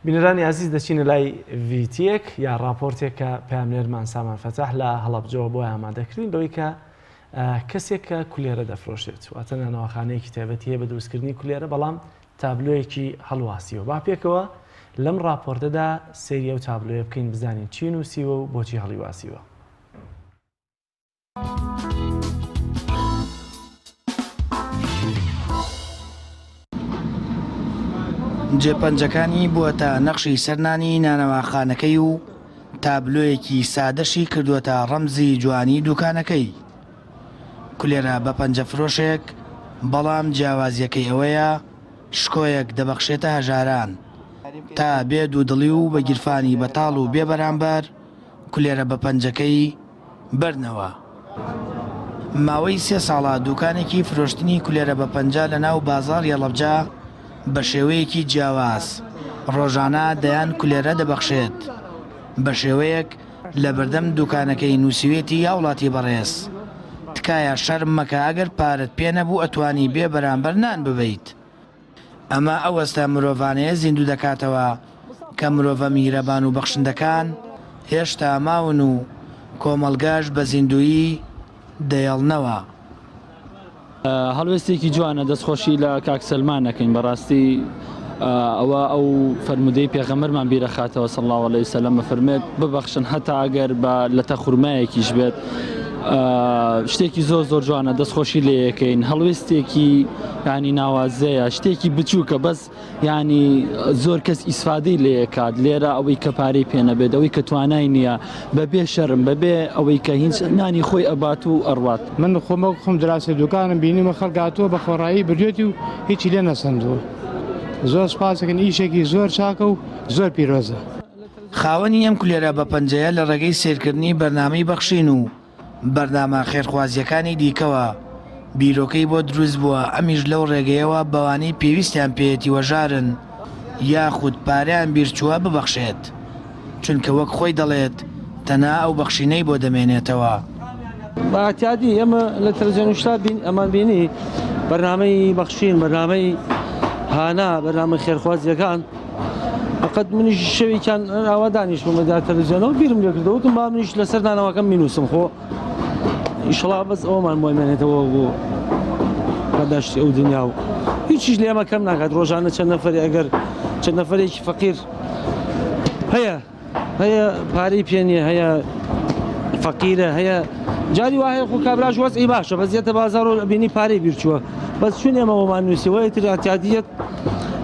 بینەرانی عزیز دەچینە لای ڤیتیەک یا راپۆرتێک کە پامێرمان سامان فەتەح لە هەڵەبجەوە بۆ ئامادەکردین لەوەی کە کەسێک کە کولێرە دەفرۆشێت واتە نانەوەخانەیەکی تایبەتی هەیە بە دروستکردنی کولێرە بەڵام تابلۆیەکی هەڵواسیەوە با پێکەوە لەم راپۆرتەدا سەیری ئەو تابلۆیە بکەین بزانین چی نووسیوە و بۆچی هەڵیواسیوە. جێپەنجەکانی بووەتە نەخشی سەرنانی نانەواخانەکەی و تابلۆیەکی سادەشی کردووەتە ڕەمزی جوانی دوکانەکەی. کولێرە بە پەنجەفرۆشێک بەڵام جیاوازیەکەی ئەوەیە شکۆیەک دەبەخشێتە هەژاران تا بێ دوودڵی و بە گیرفانی بەتاڵ و بێ بەرامبەر کولێرە بە پەنجەکەی بەرنەوە. ماوەی 3 ساڵە دوکانێکی فرۆشتنی کولێرە بە پەنجە لە ناو بازاڕی هەڵەبجە بە شێوەیەکی جیاواز ڕۆژانە دەیان کولێرە دەبەخشێت بە شێوەیەک لە بەردەم دوکانەکەی نووسوێتی یا وڵاتی بەڕێز. تکایە شەرم مەکە ئەگەر پارت پێ نەبوو ئەتوانی بێ بەرامبەر نان ببیت. ئەمە ئەوەستە مرۆڤانەیە زیندوو دەکاتەوە کە مرۆڤە میرەبان و بەخشندەکان هێشتا ماون و کۆمەڵگاش بە زیندویی دەیەڵنەوە. هەڵوێستێکی جوانە دەستخۆشی لە کاک سەلمان نەکەین بەڕاستی ئەوە ئەو فەرمودەی پێغەمبەرمان بیرەخاتەوە صلی الله علیه وسلم فەرمێت ببەخشن هەتا ئەگەر بە لەتە خوورمایەکیش بێت. شتێکی زۆر زۆر جوانە دەستخۆشی لێ یەکەین هەڵوێستێکی ینی ناوازەیە شتێکی بچووکە بەس ینی زۆر کەس ئیسفادەی لێ یەکات لێرە ئەوەی کە پارەی پێ نەبێت ئەوەی کە توانای نییە بەبێ شەرم بەبێ ئەوەی کە هیچ نانی خۆی ئەبات و ئەڕوات. من خۆمە خۆم دراسی دوکانم بینیمە خەڵگاتووە بە خۆڕایی بردوێتی و هیچی لێ نەسەندووە. زۆر سپاسەکەن ئیشێکی زۆر چاکە و زۆر پیرۆزە. خاوەنی ئەم کولێرە بە پەنجەیە لە ڕێگەی سیرکردنی بەرنامەی بەخشین و بەردامە خێرخوازیەکانی دیکەوە بیرۆکەی بۆ دروست بووە ئەمیش لەو ڕێگەیەوە بەوانەی پێویستیان پێێتی وەژارن یاخود پاریان بیرچووە ببەخشێت چونکە وەک خۆی دەڵێت تەنها ئەو بەخشینەی بۆ دەمێنێتەوە. باعتیادی ئەمە لە تەلەڤیزیۆن شتا ئەمان بینی بەرنامەی بەخشین بەرنامەی هانا بەرنامە خێرخوازیەکان فقط منیش شەوێکیان ئاوا دانیشتمەدا تەلەڤیزیۆنەوە بیرم لێ کردەوە وتم با منیش لەسەر نانەوەکەم بینووسم خۆ ئینشەڵا بەس ئەوەمان بۆمێنێتەوە بۆ بەداشتی ئەو دنیا و هیچیش لێمە کەم ناکات ڕۆژانە چەند نەفەری ئەگەر چەند نەفەرێکی فەقیر هەیە پارەی پێ نییە هەیە فەقیرە هەیە جاری وایە خۆ کابراژ وەزعی باشە بەزیێتە بازار و بینی پارەی بیرچووە بەس چون ئێمە وەمان نووسیەوەی تر ئاتیادیەت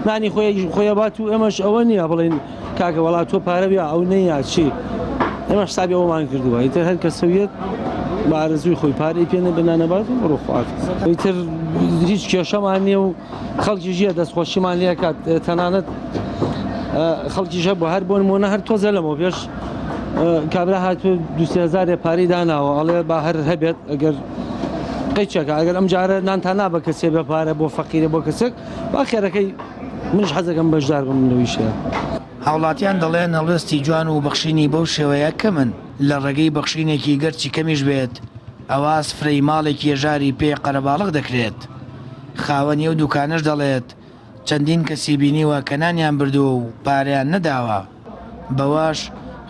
نانی خۆی بات و ئێمەش ئەوە نییە بڵێن کاکە وڵات تۆ پارە بیا ئەو نەیە چی ئێمەش سابی ئەومان کردووە ئیتر هەر کەسەویەت بە ئارەزووی خۆی پارەی پێ بنانەبات و بڕۆخوات ئیتر هیچ کێشەمان نییە و خەڵکی ژیە دەستخۆشیمان لێ کات تەنانەت خەڵکیشە بۆ هەر بۆ نمونە هەر تۆزە لەمەوە پێش کابرا هاتووە 2000 پارەی داناوە ئەڵێ با هەر هەبێت ئەگەر قەیچەکە ئەگەر ئەم جارە نانتان نابە کەسێ بە پارە بۆ فەقیرە بۆ کەسێک با خێرەکەی منش حەزەکەم بەشدار بم لەویشەیە هاوڵاتیان دەڵێن هەڵوێستی جوان و بەخشینی بەو شێوەیە کەمن لە ڕێگەی بەخشینێکی گەرچی کەمیش بێت ئەوە سفرەی ماڵێکی هێژاری پێ قەرەباڵغ دەکرێت خاوەنی ئەو دوکانش دەڵێت چەندین کەسی بینیوە کە نانیان بردووە و پاریان نەداوە بەواش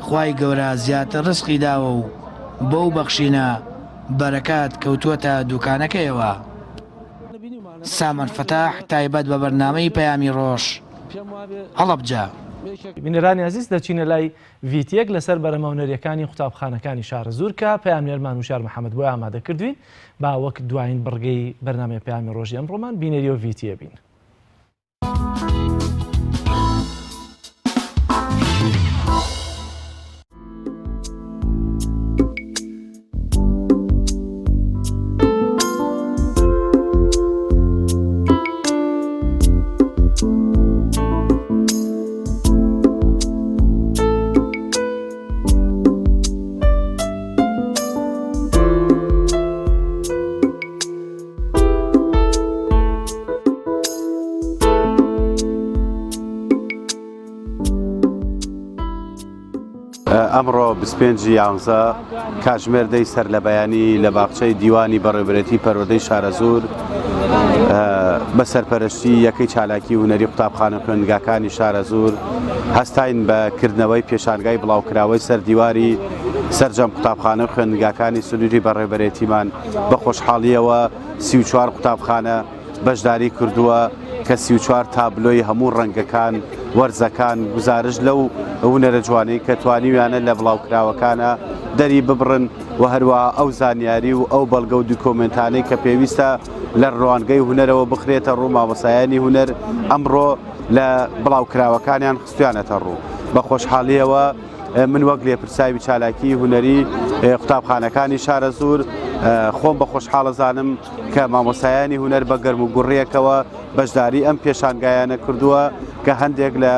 خوای گەورە زیاتر ڕزقی داوە و بەو بەخشینە بەرەکات کەوتووەتە دوکانەکەیەوە. سامان فتاح تایبەت بە بەرنامەی پەیامی ڕۆژ هەڵەبجە. بینەرانی عزیز دەچینە لای ڤیتیەک لەسەر بەرەمەونەریەکانی قوتابخانەکانی شارەزور کە پەیامێرمان وشار محەممەد بۆی ئامادە کردوین با وەک دوایین بڕگەی بەرنامەی پەیامی ڕۆژی ئەمڕۆمان بینەری و ڤیتیە بین. ئەمڕۆ 25 کاتژمێردەی سەر لە بەیانی لە باخچەی دیوانی بەڕێوەبرێتی پەروەردەی شارەزور بە سەرپەرشتی یەکەی چالاکی هونەری قوتابخانە خوێندنگاکانی شارەزور هەستاین بەکردنەوەی پێشانگای بڵاوکراوەی سەر دیواری سەرجەم قوتابخانە خوێندنگاکانی سنووری بەڕێوەبرێتیمان بە خۆشحاڵیەوە 34 قوتابخانە بەشداری کردووە کە 34 تابلۆی هەموو ڕەنگەکان وەرزەکان گزارش لەو هونەرە جوانەی کە توانیویانە لە بڵاوکراوەکانە دەری ببڕن و هەروە ئەو زانیاری و ئەو بەڵگە و دوکۆمنتانەی کە پێویستە لە ڕوانگەی هونەرەوە بخرێتە ڕوو مامۆسایانی هونەر ئەمڕۆ لە بڵاوکراوەکانیان خستویانەتە ڕوو بە خۆشحاڵیەوە من وەک لێپرساوی چالاکی هونەری قوتابخانەکانی شارەزور خۆم بە خۆشحاڵەزانم کە مامۆسایانی هونەر بە گەرم و گوڕیەکەوە بەشداری ئەم پێشانگایانە کردووە کە هەندێک لە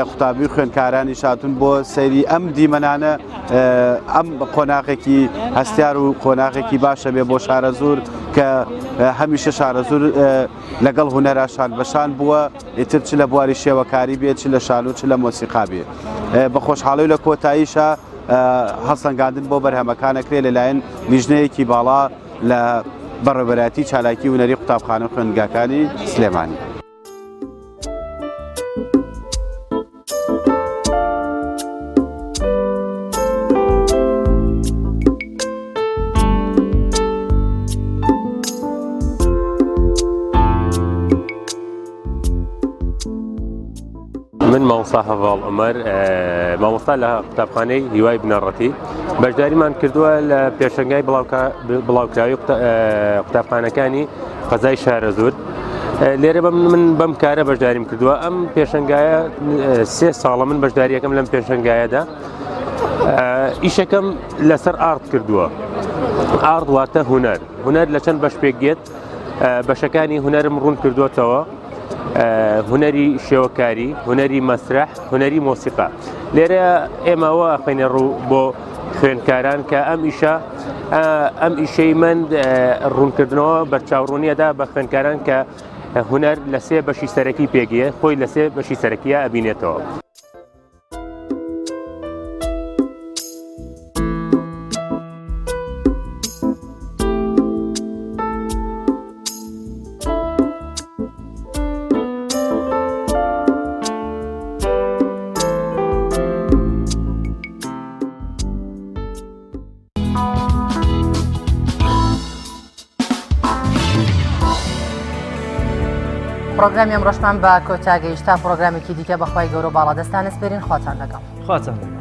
قوتابی خوێندکارانی شاتون بۆ سەیری ئەم دیمەنانە ئەم قۆناغێکی هەستیار و قۆناغێکی باشە بێ بۆ شارەزور کە هەمیشە شارەزور لەگەڵ هونەراشان بەشان بووە ئیتر چ لە بواری شێوەکاری بێت چ لە شالو چ لە مۆسیقا بێ بە خۆشحاڵی لە کۆتاییشە هەڵسەنگاندن بۆ بەرهەمەکانەکرێ لەلایەن لیژنەیەکی باڵا لە بەڕێوەبەرەتی چالاکی هونەری قوتابخانە خوێندنگاکانی سلێمانی. من مامۆستا هەڤاڵ عومەر مامۆستا لە قوتابخانەی هیوای بنەڕەتی بەشداریمان کردووە لە پێشەنگای بڵاوکراوی قوتابخانەکانی قەزای شارەزور لێرە من بەم کارە بەشداریم کردووە ئەم پێشەنگایە 3 ساڵە من بەشداریەکەم لەم پێشەنگایەدا ئیشەکەم لەسەر ئارت کردووە ئارت واتە هونەر لە چەند بەش پێکگێت بەشەکانی هونەرم ڕوون کردووەتەوە هونەری شێوەکاری هونەری مەسرح هونەری مۆسیقا لێرە ئێمەوە خەینە ڕوو بۆ خوێندکاران کە ئەم ئیشەی من ڕوونکردنەوە بەرچاوڕوونیەدا بە خوێندکاران کە هونەر لە 3 بەشی سەرەکی پێگیە خۆی لە 3 بەشی سەرەکیە ئەبینێتەوە. پرۆگرامی ئەمڕۆژمان بە کۆتاگەیشتا پرۆگرامێکی دیکە بەخوای گەورە باڵا دەستانە سپێرین خواتان لەگەڵ خواتان لەگەڵ